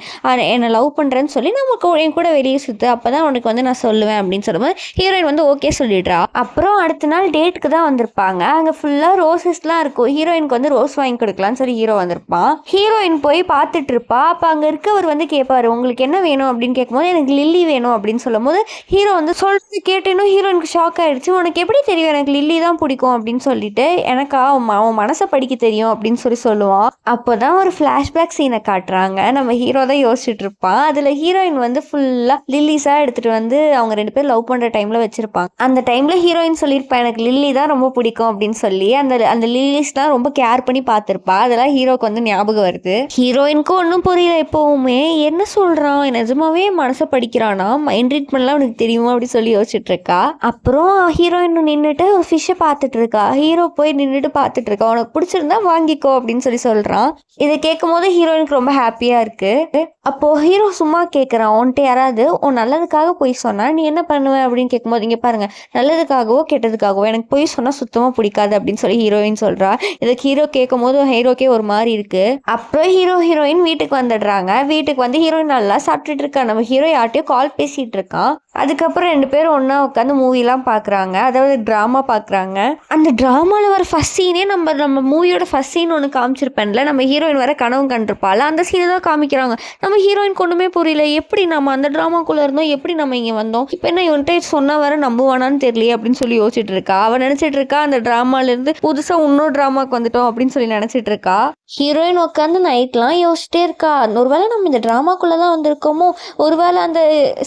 என்னை லவ் பண்ணுறேன்னு சொல்லி நமக்கு என் கூட வெளியே சுற்று, அப்போ தான் உனக்கு வந்து நான் சொல்லுவேன் அப்படின்னு சொல்லும்போது ஹீரோயின் வந்து ஓகே சொல்லிடுறா. அப்புறம் அடுத்த நாள் டேட்டுக்கு தான் வந்திருப்பாங்க. அங்கே ஃபுல்லாக ரோசஸ்லாம் இருக்கும். ஹீரோயினுக்கு வந்து ரோஸ் வாங்கி கொடுக்கலான்னு சொல்லி ஹீரோ வந்திருப்பான். ஹீரோயின் போய் பார்த்துட்டு இருப்பா. அப்போ அங்கே இருக்கவர் வந்து கேட்பாரு, உங்களுக்கு என்ன வேணும் அப்படின்னு கேட்கும்போது எனக்கு லில்லி வேணும் அப்படின்னு சொல்லும் போது ஹீரோ வந்து சொல்றது கேட்டேனும் ஹீரோயினுக்கு ஷாக் ஆயிடுச்சு. உனக்கு எப்படி தெரியும் எனக்கு லில்லி தான் பிடிக்கும் அப்படின்னு சொல்லிட்டு, எனக்கா அவன் மனசை படிக்க தெரியும் அப்படின்னு சொல்லுவான். அப்போதான் ஒரு ஃப்ளாஷ்பேக் சீனை காட்டுறாங்க. நம்ம ஹீரோ தான் யோசிச்சுட்டு இருப்பான். அதில் ஹீரோயின் வந்து ஃபுல்லாக லில்லிஸாக எடுத்துகிட்டு வந்து அவங்க 2 பேர் லவ் பண்ணுற டைமில் வச்சுருப்பாங்க. அந்த டைமில் ஹீரோயின் சொல்லியிருப்பா எனக்கு லில்லி தான் ரொம்ப பிடிக்கும் அப்படின்னு சொல்லி, அந்த லில்லிஸ்லாம் ரொம்ப கேர் பண்ணி பார்த்துருப்பா. அதெல்லாம் ஹீரோக்கு வந்து ஞாபகம் வருது. ஹீரோயினுக்கும் ஒன்றும் புரியல, எப்போவுமே என்ன சொல்கிறான், நிஜமாவே மனசை படிக்கிறானா, மைண்ட் ட்ரீட்மெண்ட்லாம் அவனுக்கு தெரியுமா அப்படின்னு சொல்லி யோசிச்சுட்டு இருக்கா. அப்புறம் ஹீரோயின் நின்றுட்டு ஒரு ஃபிஷ்ஷை பார்த்துட்டு இருக்கா. ஹீரோ போய் நின்றுட்டு பார்த்துட்டு இருக்கா. உனக்கு பிடிச்சிருந்தா வாங்கிக்கோ அப்படின்னு சொல்கிறான். இதை கேட்கும் போது ஹீரோயினுக்கு ரொம்ப ஹாப்பியாக இருக்குது. அப்போது ஹீரோ சும்மா கேட்குறான், உன்ட்டு யாராவது உன் நல்லதுக்காக போய் சொன்னா நீ என்ன பண்ணுவ அப்படின்னு கேட்கும்போது, இங்க பாருங்க நல்லதுக்காகவோ கெட்டதுக்காகவோ எனக்கு பொய் சொன்னா சுத்தமா பிடிக்காது அப்படின்னு சொல்லி ஹீரோயின் சொல்றா. இதுக்கு ஹீரோ கேட்கும்போது ஹீரோக்கே ஒரு மாதிரி இருக்கு. அப்புறம் ஹீரோயின் வீட்டுக்கு வந்துடுறாங்க. வீட்டுக்கு வந்து ஹீரோயின் நல்லா சாப்பிட்டுட்டு இருக்கா. நம்ம ஹீரோ யார்ட்டையோ கால் பேசிட்டு இருக்கான். அதுக்கப்புறம் 2 பேரும் ஒண்ணா உட்காந்து மூவிலாம் பார்க்குறாங்க. அதாவது ட்ராமா பார்க்குறாங்க. அந்த ட்ராமால வர ஃபர்ஸ்ட் சீனே நம்ம மூவியோட ஃபர்ஸ்ட் சீன் ஒண்ணு காமிச்சிருப்பேன்ல. நம்ம ஹீரோயின் வேற கனவு கண்டிருப்பாள்ல. அந்த சீனை தான் காமிக்கிறாங்க. நம்ம ஹீரோயினுக்கு ஒண்ணுமே புரியல. எப்படி நம்ம அந்த ட்ராமாக்குள்ள இருந்தோம்? எப்படி நம்ம இங்க வந்தோம்? இப்போ என்ன இவன்ட்ட சொன்னா வேற நம்புவானான்னு தெரியலையே அப்படின்னு சொல்லி யோசிச்சுட்டு இருக்கா. அவ நினைச்சிட்டு இருக்கா அந்த ட்ராமால இருந்து புதுசா இன்னொரு ட்ராமாக்கு வந்துட்டோம் அப்படின்னு சொல்லி நினைச்சிட்டு இருக்கா. ஹீரோயின் உட்காந்து நைட்லாம் யோசிச்சிட்டே இருக்கா. ஒருவேளை நம்ம இந்த ட்ராமாக்குள்ள தான் வந்திருக்கோமோ, ஒருவேளை அந்த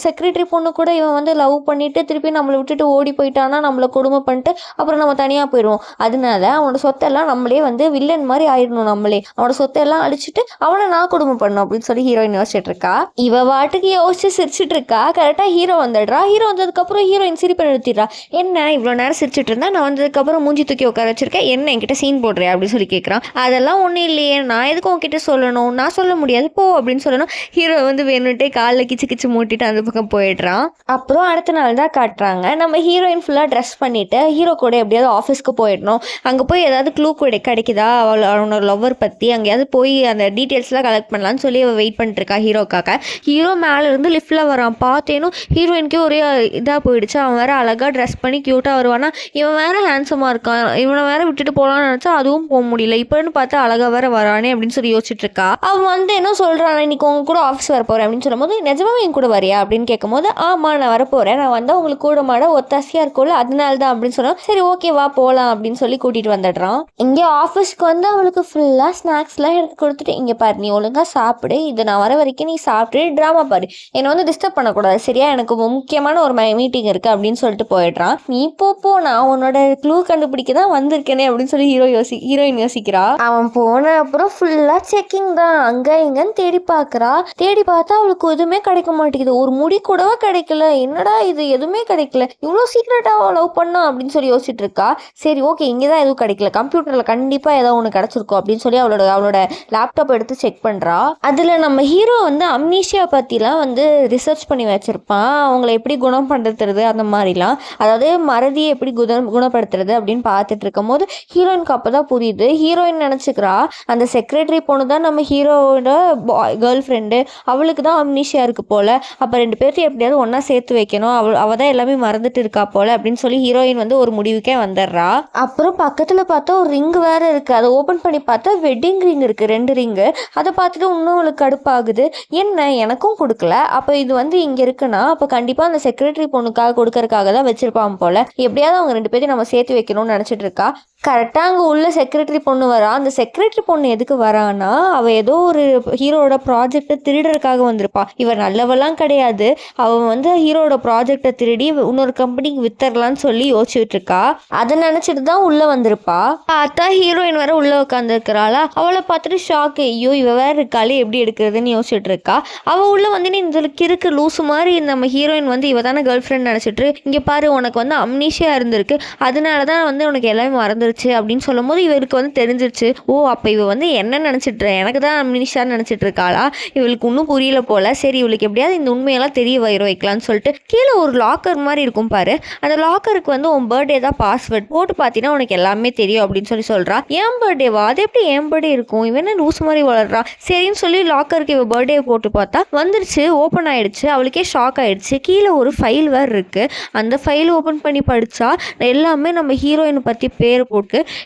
செக்ரட்டரி பொண்ணு கூட இவன் வந்து லவ் பண்ணிட்டு திருப்பி நம்மளை விட்டுட்டு ஓடி போயிட்டானா, நம்மளை கொடுமை பண்ணிட்டு அப்புறம் நம்ம தனியா போயிடுவோம். அதனால அவனோட சொத்தெல்லாம் நம்மளே வந்து வில்லன் மாதிரி ஆயிடணும். நம்மளே அவனோட சொத்தெல்லாம் அழிச்சிட்டு அவனை நான் கொடுமை பண்ணணும் அப்படின்னு சொல்லி ஹீரோயின் யோசிச்சுட்டு இருக்கா. இவ வாட்டுக்கு யோசிச்சு சிரிச்சிட்டு இருக்கா. கரெக்டா ஹீரோ வந்துடுறா. ஹீரோ வந்ததுக்கு அப்புறம் ஹீரோயின் சிரிப்பை நிறுத்திடுறா. என்ன இவ்வளவு நேரம் சிரிச்சிட்டு இருந்தா, நான் வந்ததுக்கு அப்புறம் மூஞ்சி தூக்கி உட்கார வச்சிருக்கேன், என்ன என்கிட்ட சீன் போடுறேன் அப்படின்னு சொல்லி கேட்கறான். அதெல்லாம் ஒன்றும் இல்லையே, நான் எதுக்கு உங்ககிட்ட சொல்லணும், நான் சொல்ல முடியாது போ அப்படின்னு சொல்லணும். ஹீரோ வந்து வேணுன்ட்டே காலில் கிச்சு கிச்சு மூட்டிட்டு அந்த பக்கம் போயிடுறான். அப்புறம் அடுத்த நாள் தான் காட்டுறாங்க. நம்ம ஹீரோயின் ஃபுல்லாக ட்ரெஸ் பண்ணிட்டு ஹீரோ கூட எப்படியாவது ஆஃபீஸ்க்கு போயிடணும். அங்கே போய் ஏதாவது க்ளூ கூட கிடைக்குதா அவனோட லவ்வர் பற்றி, அங்கேயாவது போய் அந்த டீட்டெயில்ஸ்லாம் கலெக்ட் பண்ணலான்னு சொல்லி அவள் வெயிட் பண்ணிட்டு இருக்கா ஹீரோக்காக. ஹீரோ மேலே இருந்து லிஃப்ட்டில் வரான். பார்த்தேனும் ஹீரோயினுக்கே ஒரே இதாக போயிடுச்சு. அவன் வேற அழகாக ட்ரெஸ் பண்ணி க்யூட்டாக வருவானா, இவன் வேற ஹேண்ட்ஸமாக இருக்கான், இவனை வேற விட்டுட்டு போகலான்னு நினச்சா அதுவும் போக முடியல. இப்போன்னு பார்த்தா அழகாக வேற வரானே அப்படின்னு சொல்லி யோசிச்சுட்டு இருக்கா. அவன் வந்து என்ன சொல்கிறான், இன்னைக்கு உங்க கூட ஆஃபீஸ் வர போகிறேன் அப்படின்னு சொல்லும்போது, நிஜமாவே என் கூட வரியா அப்படின்னு கேட்கும்போது, ஆமாம் நான் வரப்போகிறேன், நான் வந்தால் உங்களுக்கு கூட மாட ஒத்தாசையாக இருக்கும்ல அதனால தான் அப்படின்னு சொன்னா, சரி ஓகே வா போகலாம் அப்படின்னு சொல்லி கூட்டிகிட்டு வந்துடுறான். இங்கே ஆஃபீஸ்க்கு வந்து அவளுக்கு ஃபுல்லாக ஸ்நாக்ஸ்லாம் எடுத்து கொடுத்துட்டு, இங்கே பாரு நீ ஒழுங்காக சாப்பிடு, இது நான் வர வரைக்கும் நீ சாப்பிட்டு ட்ராமா பாரு, என்னை வந்து டிஸ்டர்ப் பண்ணக்கூடாது சரியா, எனக்கு முக்கியமான ஒரு மீட்டிங் இருக்குது அப்படின்னு சொல்லிட்டு போயிடுறான். நீ போ நான் உன்னோட க்ளூ கண்டுபிடிக்க தான் வந்திருக்கேனே அப்படின்னு சொல்லி ஹீரோயின் யோசிக்கிறா. அவன் போன அப்புறம் ஃபுல்லாக செக்கிங் தான். அங்கே இங்கன்னு தேடி பார்க்குறா. தேடி பார்த்தா அவளுக்கு எதுவுமே கிடைக்க மாட்டேங்குது. ஒரு முடி கூடவா கிடைக்கல. என்னடா இது எதுவுமே கிடைக்கல, இவ்வளோ சீக்கிரட்டாக லவ் பண்ணா அப்படின்னு சொல்லி யோசிச்சுட்டு இருக்கா. சரி ஓகே இங்கே தான் எதுவும் கிடைக்கல, கம்ப்யூட்டரில் கண்டிப்பாக ஏதோ ஒன்று கிடச்சிருக்கும் அப்படின்னு சொல்லி அவளோட லேப்டாப் எடுத்து செக் பண்ணுறா. அதில் நம்ம ஹீரோ வந்து அம்னீஷியா பற்றிலாம் வந்து ரிசர்ச் பண்ணி வச்சுருப்பான். அவங்கள எப்படி குணப்படுத்துறது அந்த மாதிரிலாம், அதாவது மறதியை எப்படி குணப்படுத்துறது அப்படின்னு பார்த்துட்டு இருக்கும் போது ஹீரோயினுக்கு அப்போ தான் புரியுது. ஹீரோயின் நினச்சிக்கிறா அந்த செக்ரட்டரி பொண்ணு தான் நம்ம ஹீரோவோட கேர்ள் ஃப்ரெண்டு, அவளுக்கு தான் அம்னீஷியா இருக்கு போல, அப்போ 2 பேர்த்தையும் எப்படியாவது ஒன்றா சேர்த்து வைக்கணும், அவள் தான் எல்லாமே மறந்துட்டு இருக்கா போல அப்படின்னு சொல்லி ஹீரோயின் வந்து ஒரு முடிவுக்கே வந்துடுறா. அப்புறம் பக்கத்தில் பார்த்தா ஒரு ரிங் வேற இருக்குது. அதை ஓப்பன் பண்ணி பார்த்தா வெட்டிங் ரிங் இருக்குது, 2 ரிங்கு. அதை பார்த்துட்டு இன்னும் அவளுக்கு கடுப்பாகுது. என்ன எனக்கும் கொடுக்கல, அப்போ இது வந்து இங்கே இருக்குன்னா அப்போ கண்டிப்பாக அந்த செக்ரட்டரி பொண்ணுக்காக கொடுக்கறதுக்காக தான் வச்சிருப்பான் போல, எப்படியாவது அவங்க 2 பேரையும் நம்ம சேர்த்து வைக்கணும்னு நினச்சிட்டு இருக்கா. கரெக்டாக அங்கே உள்ள செக்ரட்டரி பொண்ணு வரா. அந்த செக்ரட்டரி பொண்ணு எதுக்கு வரான்னா, அவள் ஏதோ ஒரு ஹீரோட ப்ராஜெக்டை திருடுறதுக்காக வந்திருப்பா. இவன் நல்லவெல்லாம் கிடையாது, அவன் வந்து ஹீரோட ப்ராஜெக்டை திருடி இன்னொரு கம்பெனிக்கு வித்தரலான்னு சொல்லி யோசிச்சுட்டு இருக்கா. அதை நினச்சிட்டு தான் உள்ளே வந்திருப்பா. பார்த்தா ஹீரோயின் வேற உள்ளே உட்காந்துருக்கிறாளா. அவளை பார்த்துட்டு ஷாக்கு, ஐயோ இவ வேற இருக்காளே எப்படி எடுக்கிறதுன்னு யோசிச்சுட்டு இருக்கா. அவள் உள்ளே வந்து இந்த கிறுக்கு லூசு மாதிரி நம்ம ஹீரோயின் வந்து இவ தானே கேர்ள் ஃப்ரெண்ட் நினச்சிட்டு, இங்கே பாரு உனக்கு வந்து அம்னீஷியா இருந்திருக்கு, அதனால தான் வந்து உனக்கு எல்லாமே மறந்துருச்சு அப்படின்னு சொல்லும் போது இவருக்கு வந்து தெரிஞ்சிருச்சு. ஓ அப்போ இவ வந்து என்ன நினச்சிட்டு, எனக்கு தான் அம்னீஷியான்னு நினச்சிட்டு இருக்காளா, இவளுக்கு இன்னும் புரியல போல, சரி இவளுக்கு எப்படியாவது இந்த உண்மையெல்லாம் தெரிய வைக்கலான்னு சொல்லிட்டு கீழே ஒரு லாக்கர் மாதிரி இருக்கும் பாரு, அந்த லாக்கருக்கு வந்து உன் பர்த்டே தான் பாஸ்வேர்ட் போட்டு பார்த்தீங்கன்னா உனக்கு எல்லாமே தெரியும் அப்படின்னு சொல்லி சொல்றா. என் பர்த்டேவா, அது எப்படி என் பர்த்டே இருக்கும், இவன் என்ன லூஸ் மாதிரி வளர்றா. சரின்னு சொல்லி லாக்கருக்கு இவ பர்த்டே போட்டு பார்த்தா வந்துருச்சு, ஓப்பன் ஆயிடுச்சு. அவளுக்கே ஷாக் ஆயிடுச்சு. கீழே ஒரு ஃபைல் வேறு இருக்கு. அந்த ஃபைல் ஓப்பன் பண்ணி படிச்சா எல்லாமே நம்ம ஹீரோயினை பற்றி பேர் போட்டு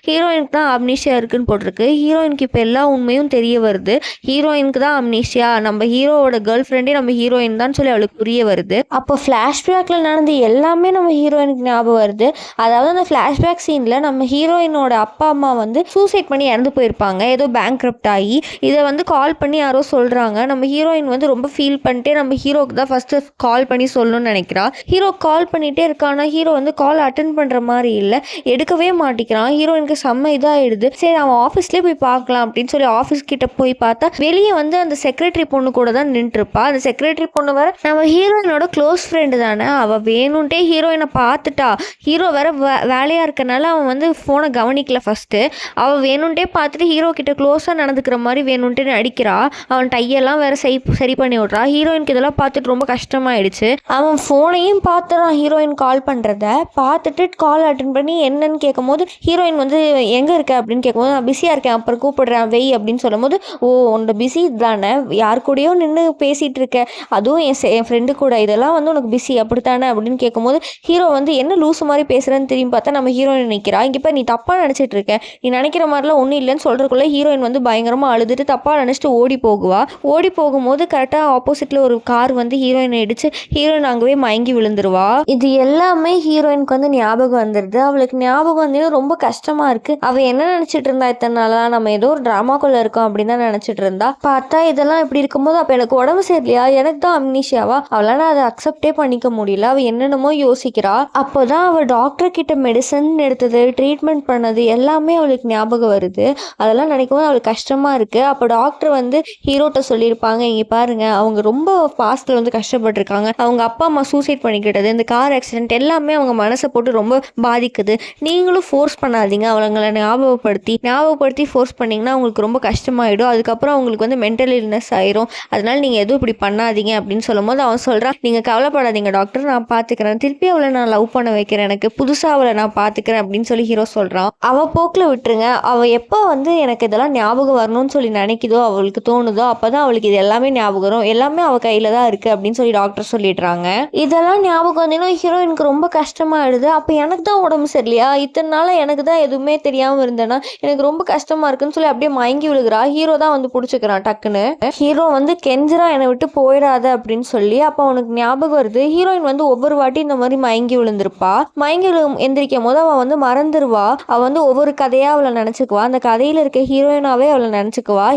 ஹீரோயினுக்கு தான் அம்னீஷியா இருக்குன்னு போட்டிருக்கு. ஹீரோயினுக்கு இப்போ எல்லா உண்மையும் தெரிய வருது. ஹீரோயினுக்கு தான் அம்னீஷியா, நம்ம ஹீரோவோட கேர்ள் ஃப்ரெண்டே நம்ம ஹீரோயின் தான் சொல்லி அவளுக்கு புரிய வருது. அப்போ ஃப்ளாஷ்பேக்கில் நடந்து எல்லாமே நம்ம ஹீரோயினுக்கு ஞாபகம் வருது. அதாவது அந்த ஃப்ளாஷ்பேக் சீனில் நம்ம ஹீரோயினோட அப்பா அம்மா வந்து சூசைட் பண்ணி இறந்து போயிருப்பாங்க, ஏதோ பேங்க்ரப்ட் ஆகி. இதை வந்து கால் பண்ணி யாரோ சொல்கிறாங்க. நம்ம ஹீரோயின் வந்து ரொம்ப ஃபீல் பண்ணிட்டு நம்ம ஹீரோக்கு தான் ஃபஸ்ட்டு கால் பண்ணி சொல்லணும்னு நினைக்கிறா. ஹீரோ கால் பண்ணிகிட்டே இருக்கானா ஹீரோ வந்து கால் அட்டன் பண்ணுற மாதிரி இல்லை, எடுக்கவே மாட்டேங்கிறான். பார்க்குறான். ஹீரோயினுக்கு செம்ம இதாகிடுது. சரி அவன் ஆஃபீஸ்லேயே போய் பார்க்கலாம் அப்படின்னு சொல்லி ஆஃபீஸ் கிட்ட போய் பார்த்தா வெளியே வந்து அந்த செக்ரட்டரி பொண்ணு கூட தான் நின்றுருப்பா. அந்த செக்ரட்டரி பொண்ணு வேற நம்ம ஹீரோயினோட க்ளோஸ் ஃப்ரெண்டு தானே. அவள் வேணும்ட்டே ஹீரோயினை பார்த்துட்டா. ஹீரோ வேற வேலையாக இருக்கனால அவன் வந்து ஃபோனை கவனிக்கல ஃபஸ்ட்டு. அவள் வேணும்ட்டே பார்த்துட்டு ஹீரோ கிட்ட க்ளோஸாக நடந்துக்கிற மாதிரி வேணும்ட்டு நடிக்கிறா. அவன் டையெல்லாம் வேற சரி பண்ணி விட்றா. ஹீரோயினுக்கு இதெல்லாம் பார்த்துட்டு ரொம்ப கஷ்டமாயிடுச்சு. அவன் ஃபோனையும் பார்த்துறான் ஹீரோயின் கால் பண்ணுறத. பார்த்துட்டு கால் அட்டன் பண்ணி என்னன்னு கேட்கும்போது ஹீரோயின் வந்து எங்கே இருக்க அப்படின்னு கேட்கும்போது நான் பிஸியாக இருக்கேன் அப்புறம் கூப்பிடுறேன் வெய் அப்படின்னு சொல்லும்போது ஓ உன்னோட பிஸி தானே, யார் கூடயோ நின்று பேசிகிட்டு இருக்க, அதுவும் என் ஃப்ரெண்டு கூட, இதெல்லாம் வந்து உனக்கு பிஸி அப்படித்தானே அப்படின்னு கேட்கும்போது ஹீரோ வந்து என்ன லூசு மாதிரி பேசுகிறேன்னு திரும்பி பார்த்தா நம்ம ஹீரோயின் நிற்கிறா. இங்கே இப்போ நீ தப்பாக நினச்சிட்டு இருக்க, நீ நினைக்கிற மாதிரிலாம் ஒன்றும் இல்லைன்னு சொல்கிறக்குள்ள ஹீரோயின் வந்து பயங்கரமாக அழுதுட்டு தப்பாக நினச்சிட்டு ஓடி போகுவா. ஓடி போகும்போது கரெக்டாக ஆப்போசிட்டில் ஒரு கார் வந்து ஹீரோயினை இடிச்சு ஹீரோயின் அங்கவே மயங்கி விழுந்துருவா. இது எல்லாமே ஹீரோயினுக்கு வந்து ஞாபகம் வந்துடுது. அவளுக்கு ஞாபகம் வந்து ரொம்ப கஷ்டமாக இருக்குது. அவள் என்ன நினச்சிட்டு இருந்தா இத்தனை நாளாக நம்ம ஏதோ ஒரு ட்ராமாக்குள்ளே இருக்கோம் அப்படின்னு தான் நினச்சிட்டு இருந்தா. பார்த்தா இதெல்லாம் இப்படி இருக்கும்போது அப்போ எனக்கு உடம்பு சரியில்லையா, எனக்கு தான் அம்னீஷியாவா, அவளால் அதை அக்செப்டே பண்ணிக்க முடியல. அவள் என்னென்னமோ யோசிக்கிறா. அப்போதான் அவள் டாக்டர் கிட்ட மெடிசன் எடுத்தது, ட்ரீட்மெண்ட் பண்ணது எல்லாமே அவளுக்கு ஞாபகம் வருது. அதெல்லாம் நினைக்கும் போது அவளுக்கு கஷ்டமா இருக்கு. அப்போ டாக்டர் வந்து ஹீரோட்ட சொல்லியிருப்பாங்க, இங்கே பாருங்க அவங்க ரொம்ப பாஸ்ட்ல வந்து கஷ்டப்பட்டிருக்காங்க, அவங்க அப்பா அம்மா சூசைட் பண்ணிக்கிட்டது, இந்த கார் ஆக்சிடென்ட் எல்லாமே அவங்க மனசை போட்டு ரொம்ப பாதிக்குது. நீங்களும் ஃபோர்ஸ் பண்ணாதீங்க, அவங்களை ஞாபகப்படுத்தி ஃபோர்ஸ் பண்ணிங்கன்னா அவங்களுக்கு ரொம்ப கஷ்டமாயிடும். அதுக்கப்புறம் அவங்களுக்கு வந்து மென்டல் இல்னஸ் ஆயிரும். அதனால நீங்கள் எதுவும் இப்படி பண்ணாதீங்க அப்படின்னு சொல்லும்போது அவன் சொல்கிறான், நீங்கள் கவலைப்படாதீங்க டாக்டர், நான் பார்த்துக்கிறேன், திருப்பி அவளை நான் லவ் பண்ண வைக்கிறேன், எனக்கு புதுசாக அவளை நான் பார்த்துக்கிறேன் அப்படின்னு சொல்லி ஹீரோ சொல்கிறான். அவள் போக்கில் விட்டுருங்க, அவள் எப்போ வந்து எனக்கு இதெல்லாம் ஞாபகம் வரணும்னு சொல்லி நினைக்குதோ அவளுக்கு தோணுதோ அப்போ தான் அவளுக்கு இது எல்லாமே ஞாபகம் வரும், எல்லாமே அவள் கையில் தான் இருக்குது அப்படின்னு சொல்லி டாக்டர் சொல்லிடுறாங்க. இதெல்லாம் ஞாபகம் வந்தீங்கன்னா ஹீரோயினுக்கு ரொம்ப கஷ்டமாயிடுது. அப்போ எனக்கு தான் உடம்பு சரியில்லையா, இத்தனை நாள் எனக்கு தான் எதுவுமே தெரியாமல் இருந்தேன்னா எனக்கு ரொம்ப கஷ்டமாக இருக்குன்னு சொல்லி அப்படியே மயங்கி விழுகிறா. ஹீரோ தான் வந்து பிடிச்சிக்கிறான் டக்குன்னு. ஹீரோ வந்து கெஞ்சிரா என்னை விட்டு போயிடாத அப்படின்னு சொல்லி. அப்போ அவனுக்கு ஞாபகம் வருது ஹீரோயின் வந்து ஒவ்வொரு வாட்டி இந்த மாதிரி மயங்கி விழுந்திருப்பா. மயங்கி எந்திரிக்கும் போது அவள் வந்து மறந்துடுவா. அவள் வந்து ஒவ்வொரு கதையாக அவளை நினச்சிக்குவா. அந்த கதையில் இருக்க ஹீரோயினாவே அவளை நினச்சிக்குவா,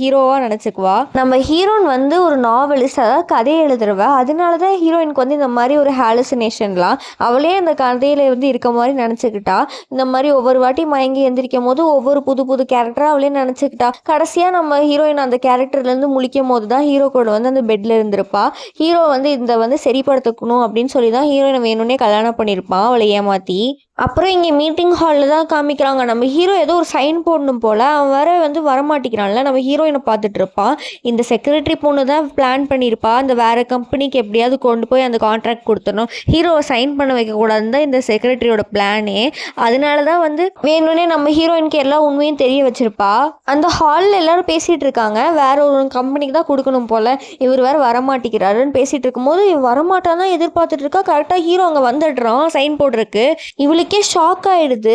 ஹீரோவா நினச்சிக்குவா. நம்ம ஹீரோயின் வந்து ஒரு நாவலிஸ்ட், அதாவது கதையை எழுதுறவ. அதனால தான் ஹீரோயினுக்கு வந்து இந்த மாதிரி ஒரு ஹாலுசினேஷன்லாம் அவளே அந்த கதையில் வந்து இருக்க மாதிரி நினச்சிக்கிட்டா. இந்த மாதிரி ஒவ்வொரு வாட்டி மயங்கி எந்திரிக்கும் போது ஒவ்வொரு புது புது கேரக்டராக அவளே நினச்சிக்கிட்டா. கடைசியாக நம்ம ஹீரோயின் அந்த கேரக்டர்லேருந்து முழிக்கும் போது தான் ஹீரோ கூட வந்து அந்த பெட்டில் இருந்திருப்பா. ஹீரோ வந்து இந்த வந்து சரிப்படுத்தணும் அப்படின்னு சொல்லி தான் ஹீரோயினை வேணும்னே கல்யாணம் பண்ணியிருப்பான் அவளை ஏமாற்றி. அப்புறம் இங்கே மீட்டிங் ஹாலில் தான் காமிக்கிறாங்க, நம்ம ஹீரோ ஏதோ ஒரு சைன் போடணும் போல். அவன் வேற வந்து வரமாட்டிக்கிறான்ல. நம்ம ஹீரோயினை பார்த்துட்டு இருப்பான். இந்த செக்ரட்டரி பொண்ணு தான் பிளான் பண்ணியிருப்பா, அந்த வேறு கம்பெனிக்கு எப்படியாவது கொண்டு போய் அந்த கான்ட்ராக்ட் கொடுத்துடணும், ஹீரோவை சைன் பண்ண வைக்கக்கூடாதுன்னு தான் இந்த செக்ரட்டரியோட பிளானே. அதனால தான் வந்து வேணும்னே நம்ம ஹீரோயினுக்கு எல்லா உண்மையும் தெரிய வச்சிருப்பா. அந்த ஹாலில் எல்லாரும் பேசிகிட்டு இருக்காங்க, வேற ஒரு கம்பெனிக்கு தான் கொடுக்கணும் போல், இவர் வேறு வரமாட்டிக்கிறாருன்னு பேசிகிட்டு இருக்கும்போது வரமாட்டான் தான் எதிர்பார்த்துட்டு இருக்கா. கரெக்டாக ஹீரோ அங்கே வந்துடுறான் சைன் போடுறதுக்கு. இவளுக்கே ஷாக் ஆயிடுது.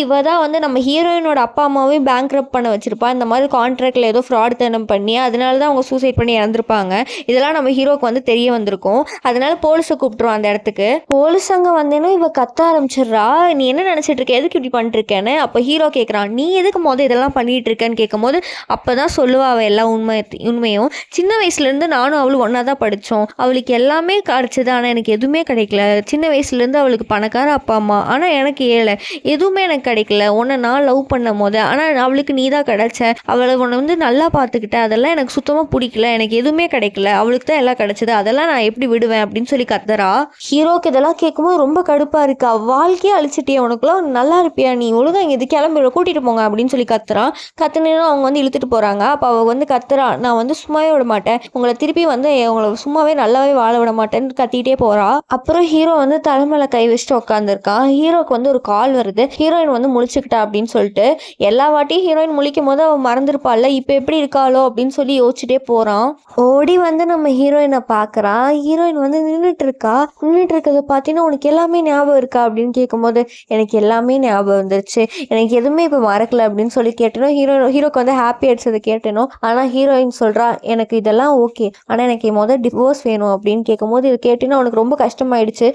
இவ தான் வந்து நம்ம ஹீரோயினோட அப்பா அம்மாவையும் பேங்க்ரப்ட் பண்ண வச்சிருப்பா. இந்த மாதிரி கான்ட்ராக்ட்ல ஏதோ ஃப்ராட் தனம் பண்ணி அதனால தான் அவங்க சூசைட் பண்ணி இறந்துருப்பாங்க. இதெல்லாம் நம்ம ஹீரோக்கு வந்து தெரிய வந்திருக்கும். அதனால போலீஸை கூப்பிட்டுருவோம் அந்த இடத்துக்கு. போலீஸ் அங்கே வந்தேன்னா இவ கத்த ஆரம்பிச்சிடுறா, நீ என்ன நினைச்சிட்டு இருக்க, எதுக்கு இப்படி பண்ணிட்டு இருக்கேன்னு. அப்போ ஹீரோ கேட்குறான், நீ எதுக்கு இதெல்லாம் பண்ணிட்டு இருக்கேன்னு கேட்கும்போது அப்பதான் சொல்லுவா அவ எல்லா உண்மையும். சின்ன வயசுலேருந்து நானும் அவளும் ஒன்றா தான் படித்தோம், அவளுக்கு எல்லாமே கிடைச்சது, ஆனால் எனக்கு எதுவுமே கிடைக்கல. சின்ன வயசுலேருந்து அவளுக்கு பணக்கார அப்பா அம்மா, ஆனால் எனக்கு ஏழை, எதுவுமே எனக்கு கிடைக்கல. உன்னை நான் லவ் பண்ணும் போது ஆனால் அவளுக்கு நீ தான் கிடைச்ச, அவளை உன்னை வந்து நல்லா பார்த்துக்கிட்ட, அதெல்லாம் எனக்கு சுத்தமாக பிடிக்கல, எனக்கு எதுவுமே கிடைக்கல, அவளுக்கு தான் எல்லாம் கிடைச்சது, அதெல்லாம் நான் எப்படி விடுவேன் அப்படின்னு சொல்லி கத்துறா. ஹீரோக்கு இதெல்லாம் கேட்கும்போது ரொம்ப கடுப்பாக இருக்கா. வாழ்க்கையே அழிச்சிட்டியா, உனக்குலாம் நல்லா இருப்பியா, நீ ஒழுங்கா இங்கே இது கிளம்பி கூட்டிகிட்டு போங்க அப்படின்னு சொல்லி கத்துறான். கத்துனேன்னா அவங்க வந்து இழுத்துட்டு போகிறாங்க. அப்போ அவள் வந்து கத்துறா, நான் வந்து சும்மாவே விட மாட்டேன், உங்களை திருப்பி வந்து உங்களை சும்மாவே நல்லாவே வாழ விட மாட்டேன்னு கத்திட்டே போகிறா. அப்புறம் ஹீரோ வந்து தலைமையில கை வச்சுட்டு உட்காந்துருக்கான். ஹீரோக்கு வந்து ஒரு கால் வருது, ஹீரோயின் வந்து முழிச்சுக்கிட்டா அப்படின்னு சொல்லிட்டு. எல்லா வாட்டியும் ஹீரோயின் முழிக்கும் போது அவன் மறந்துருப்பாள்ல, இப்போ எப்படி இருக்காளோ அப்படின்னு சொல்லி யோசிச்சுட்டே போகிறான். ஓடி வந்து நம்ம ஹீரோயினை பார்க்குறான். ஹீரோயின் வந்து நின்றுட்டு இருக்கிறத பார்த்தீங்கன்னா உனக்கு எல்லாமே ஞாபகம் இருக்கா அப்படின்னு கேட்கும்போது எனக்கு எல்லாமே ஞாபகம் வந்துருச்சு, எனக்கு எதுவுமே இப்போ மறக்கல அப்படின்னு சொல்லி கேட்டனும். ஹீரோக்கு வந்து ஹாப்பி ஆயிடுச்சதை கேட்டனும். ஆனால் ஹீரோயின் சொல்கிறா, எனக்கு இதெல்லாம் ஓகே, ஆனால் எனக்கு டிவோர்ஸ் வேணும் அப்படின்னு கேட்கும்போது இது கேட்டினா உனக்கு ரொம்ப கஷ்டமாயிடுச்சு,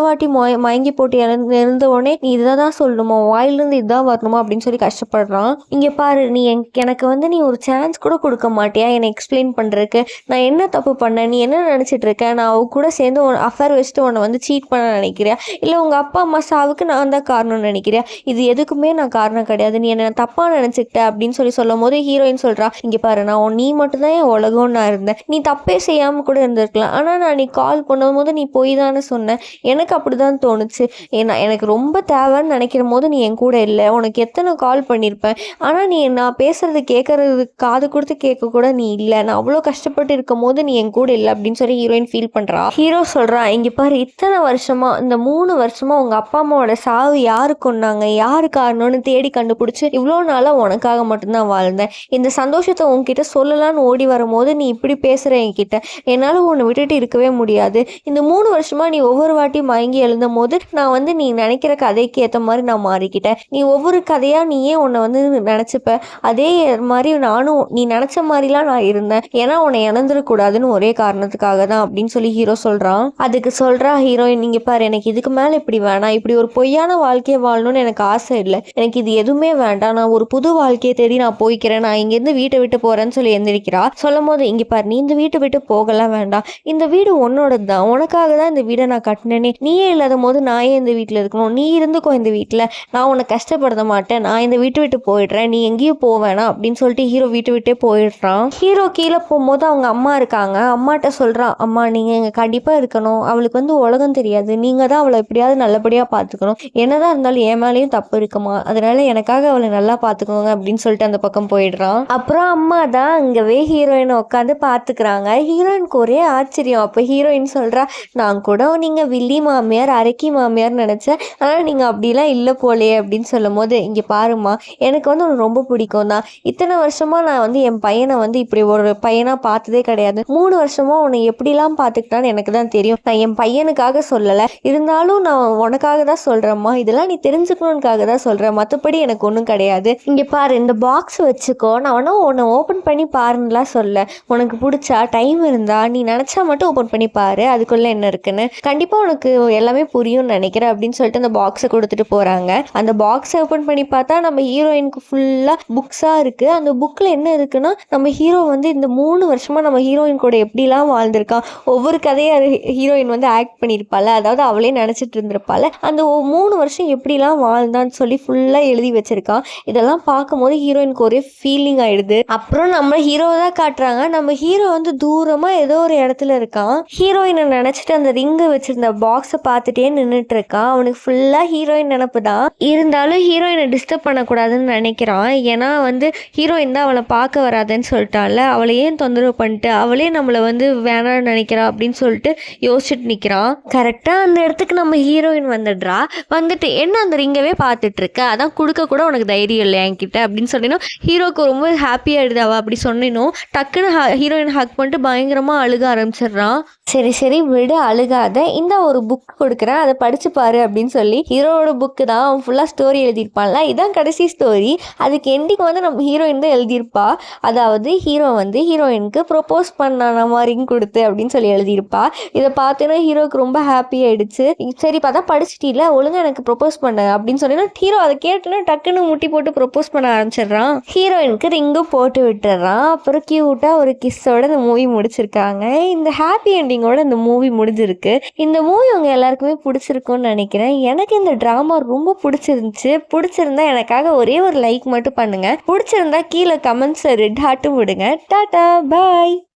வாட்டி மயங்கி போட்டு இருந்த உடனே நீ இதை தான் சொல்லணுமா, வாயிலிருந்து இதுதான் வரணுமா அப்படின்னு சொல்லி கஷ்டப்படுறான். இங்க பாரு, நீ எனக்கு வந்து நீ ஒரு சான்ஸ் கூட கொடுக்க மாட்டியா என்னை எக்ஸ்பிளைன் பண்றதுக்கு? நான் என்ன தப்பு பண்ணேன்? நீ என்ன நினைச்சிட்டு இருக்க? நான் அவ கூட சேர்ந்து அஃபேர் வச்சுட்டு உன்னை வந்து சீட் பண்ண நினைக்கிறியா, இல்ல உங்க அப்பா அம்மா சாவுக்கு நான் தான் காரணம்னு நினைக்கிறியா? இது எதுக்குமே நான் காரணம் கிடையாது, நீ என்ன தப்பா நினைச்சுக்கிட்ட அப்படின்னு சொல்லும் போது ஹீரோயின் சொல்றா, இங்க பாரு, நீ மட்டும்தான் என் உலகம் நான் இருந்தேன், நீ தப்பே செய்யாம கூட இருந்திருக்கலாம், ஆனா நான் நீ கால் பண்ணும்போது நீ போய் தானே சொன்ன, எனக்கு அப்படிதான் தோணுச்சு, ஏன்னா எனக்கு ரொம்ப தேவைன்னு நினைக்கிற போது நீ என் கூட இல்லை, உனக்கு எத்தனை கால் பண்ணியிருப்பேன், ஆனா நீ நான் பேசுறது கேட்கறது காது கொடுத்து கேட்க கூட நீ இல்லை, நான் அவ்வளோ கஷ்டப்பட்டு இருக்கும் போது நீ என் கூட இல்லை அப்படின்னு சொல்லி ஹீரோயின் ஃபீல் பண்றா. ஹீரோ சொல்றான், இங்க பாரு, இத்தனை வருஷமா, இந்த 3 வருஷமா உங்க அப்பா அம்மாவோட சாவு யாரு கொன்னாங்க, யாரு காரணம்னு தேடி கண்டுபிடிச்சு இவ்வளோ நாளா உனக்காக மட்டும்தான் வாழ்ந்தேன், இந்த சந்தோஷத்தை உன்கிட்ட சொல்லலான்னு ஓடி வரும்போது நீ இப்படி பேசுற என்கிட்ட, என்னால உன்னை விட்டுட்டு இருக்கவே முடியாது, இந்த 3 வருஷமா நீ ஒவ்வொரு வாட்டி மயங்கி எழுதும் போது நான் வந்து நீ நினைக்கிற கதைக்கு ஏற்ற மாதிரி நான் மாறிக்கிட்டேன், நீ ஒவ்வொரு கதையா நீயே உன்னை வந்து நினைச்சுப்ப, அதே மாதிரி நானும் நீ நினைச்ச மாதிரிலாம் நான் இருந்தேன், ஏன்னா உன்னை இழந்துடக்கூடாதுன்னு ஒரே காரணத்துக்காக தான் அப்படின்னு சொல்லி ஹீரோ சொல்றான். அதுக்கு சொல்றா ஹீரோயின், நீங்க பாரு, எனக்கு இதுக்கு மேல இப்படி வேணாம், இப்படி ஒரு பொய்யான வாழ்க்கையை வாழணும்னு எனக்கு ஆசை இல்லை, எனக்கு இது எதுவுமே வேண்டாம், நான் ஒரு புது வாழ்க்கையை தேடி நான் போய்க்கிறேன், நான் இங்கேருந்து வீட்டை விட்டு போறேன்னு சொல்லி எந்திரிக்கிறா. சொல்லும் போது, இங்க பாரு, நீ இந்த வீட்டை விட்டு போகலாம் வேண்டாம், இந்த வீடு உன்னோடது தான், உனக்காக தான் இந்த வீடை நான் கட்டினேனே, நீயே இல்லாத போது நான் ஏன் இந்த வீட்டில் இருக்கணும், நீ இருந்துக்கோ இந்த வீட்டில், நான் உன்னை கஷ்டப்படுத்த மாட்டேன், நான் இந்த வீட்டை விட்டு போயிடுறேன், நீ எங்கேயும் போவேணா அப்படின்னு சொல்லிட்டு ஹீரோ வீட்டை விட்டே போயிடுறான். ஹீரோ கீழே போகும்போது அவங்க அம்மா இருக்காங்க, அம்மாட்ட சொல்றான், அம்மா நீங்க இங்க கண்டிப்பா இருக்கணும், அவளுக்கு வந்து உலகம் தெரியாது, நீங்க தான் அவளை எப்படியாவது நல்லபடியா பாத்துக்கணும், என்னதான் இருந்தாலும் என் மேலேயும் தப்பு இருக்குமா, அதனால எனக்காக அவளை நல்லா பாத்துக்கோங்க அப்படின்னு சொல்லிட்டு அந்த பக்கம் போயிடுறான். அப்புறம் அம்மா தான் அங்கவே ஹீரோயினை உட்காந்து பாத்துக்கிறாங்க. ஹீரோயினுக்கு ஒரே ஆச்சரியம். அப்ப ஹீரோயின் சொல்றா, நான் கூட நீங்க வில்லி மாமியார் அரக்கி மாமியார் நினைச்சேன், ஆனா நீங்க அப்படிலாம் இல்லை போலே அப்படின்னு சொல்லும் போது, இங்க பாருமா, எனக்கு வந்து உனக்கு ரொம்ப பிடிக்கும் தான், இத்தனை வருஷமா நான் வந்து என் பையனை வந்து இப்படி ஒரு பையனா பார்த்ததே கிடையாது, 3 வருஷமா உன்னை எப்படிலாம் பார்த்துக்கிட்டான்னு எனக்கு தான் தெரியும், நான் என் பையனுக்காக சொல்லலை, இருந்தாலும் நான் உனக்காக தான் சொல்றேம்மா, இதெல்லாம் நீ தெரிஞ்சுக்கணும்னுக்காக தான் சொல்றேன், மற்றபடி எனக்கு ஒன்றும் கிடையாது, இங்க பாரு இந்த பாக்ஸ் வச்சுக்கோ, நான் வேணா உன்னை ஓப்பன் பண்ணி பாருன்னுலாம் சொல்ல, உனக்கு பிடிச்சா டைம் இருந்தா நீ நினைச்சா மட்டும் ஓப்பன் பண்ணி பாரு, அதுக்குள்ள என்ன இருக்குன்னு கண்டிப்பா உனக்கு எல்லாமே புரியும்னு நினைக்கிறேன் அப்படின்னு சொல்லிட்டு அந்த பாக்ஸை கொடுத்துட்டு போறாங்க. அந்த பாக்ஸை ஓப்பன் பண்ணி பார்த்தா நம்ம ஹீரோயினுக்கு ஃபுல்லா புக்ஸா இருக்கு. அந்த புக்ல என்ன இருக்குன்னா, நம்ம ஹீரோ வந்து இந்த 3 வருஷமா நம்ம ஹீரோயின் கூட எப்படிலாம் வாழ்ந்திருக்கான், ஒவ்வொரு கதையை ஹீரோயின் வந்து ஆக்ட் பண்ணியிருப்பாள், அதாவது அவளே நினைச்சிட்டு இருந்திருப்பாள், அந்த 3 வருஷம் எப்படிலாம் வாழ்ந்தான்னு சொல்லி ஃபுல்லா எழுதி வச்சிருக்கான். இதெல்லாம் பார்க்கும்போது ஹீரோயினுக்கு ஒரே ஃபீலிங் ஆயிடுது. அப்புறம் நம்ம ஹீரோவை தான் காட்டுறாங்க. நம்ம ஹீரோ வந்து தூரமா ஏதோ ஒரு இடத்துல இருக்கான். ஹீரோயினை நினைச்சிட்டு அந்த ரிங்கு வச்சிருந்த பாக்ஸை பார்த்துட்டே நின்றுட்டு இருக்கான். அவனுக்கு ஃபுல்லா ஹீரோயின் நினப்பு தான். இருந்தாலும் ஹீரோயினை டிஸ்டர்ப் பண்ணக்கூடாதுன்னு நினைக்கிறான். ஏன்னா வந்து ஹீரோயின் தான் அவளை பார்க்க வராதுன்னு சொல்லிட்டால, அவளை ஏன் தொந்தரவு பண்ணிட்டு அவளே நம்மளை வந்து வேணான்னு நினைக்கிறா அப்படின்னு சொல்லிட்டு யோசிச்சுட்டு நிற்கிறான். கரெக்டாக அந்த இடத்துக்கு நம்ம ஹீரோயின் வந்துடுறா. வந்துட்டு என்ன அந்த ரிங்கவே பார்த்துட்டு இருக்க, அதான் கொடுக்க கூட உனக்கு தைரியம் இல்லை என்கிட்ட அப்படின்னு சொன்னேனும் ஹீரோக்கு ரொம்ப ஹாப்பியாகிடுது. அவள் அப்படி சொன்னேனும் டக்குன்னு ஹீரோயின் ஹக் பண்ணிட்டு பயங்கரமாக அழுக ஆரம்பிச்சிடுறான். சரி சரி விடு, அழுகாத, இந்த ஒரு புக் கொடுக்குறேன், அதை படிச்சு பாரு அப்படின்னு சொல்லி ஹீரோவோட புக்கு தான், அவன் ஃபுல்லாக ஸ்டோரி எழுதியிருப்பான்ல, இதான் கடைசி ஸ்டோரி. அதுக்கு எண்டிங் வந்து நம்ம ஹீரோயின் தான் எழுதியிருப்பா. அதாவது ஹீரோ வந்து ஹீரோயினுக்கு ப்ரொப்போஸ் பண்ணான மாதிரிங்க கொடுத்து அப்படின்னு சொல்லி எழுதியிருப்பா. இதை பார்த்தோன்னா ஹீரோவுக்கு ரொம்ப ஹாப்பி ஆயிடுச்சு. சரி பார்த்தா படிச்சிட்டில, ஒழுங்காக எனக்கு ப்ரொப்போஸ் பண்ண அப்படின்னு சொன்னா ஹீரோ அதை கேட்டோன்னா டக்குன்னு முட்டி போட்டு ப்ரொப்போஸ் பண்ண ஆரம்பிச்சிடுறான். ஹீரோயினுக்கு ரிங்கும் போட்டு விட்டுறான். அப்புறம் கியூட்டாக ஒரு கிஸ்ஸோட இந்த மூவி முடிச்சிருக்காங்க. இந்த ஹாப்பி எண்டிங்கோட இந்த மூவி முடிஞ்சிருக்கு. இந்த மூவி உங்க எல்லாருக்குமே பிடிச்சிருக்கும்னு நினைக்கிறேன். எனக்கு இந்த டிராமா ரொம்ப பிடிச்சிருந்துச்சு. பிடிச்சிருந்தா எனக்காக ஒரே ஒரு லைக் மட்டும் பண்ணுங்க. பிடிச்சிருந்தா கீழே கமெண்ட்ஸ் ரெட் ஹார்ட்டும் விடுங்க. டாடா பாய்.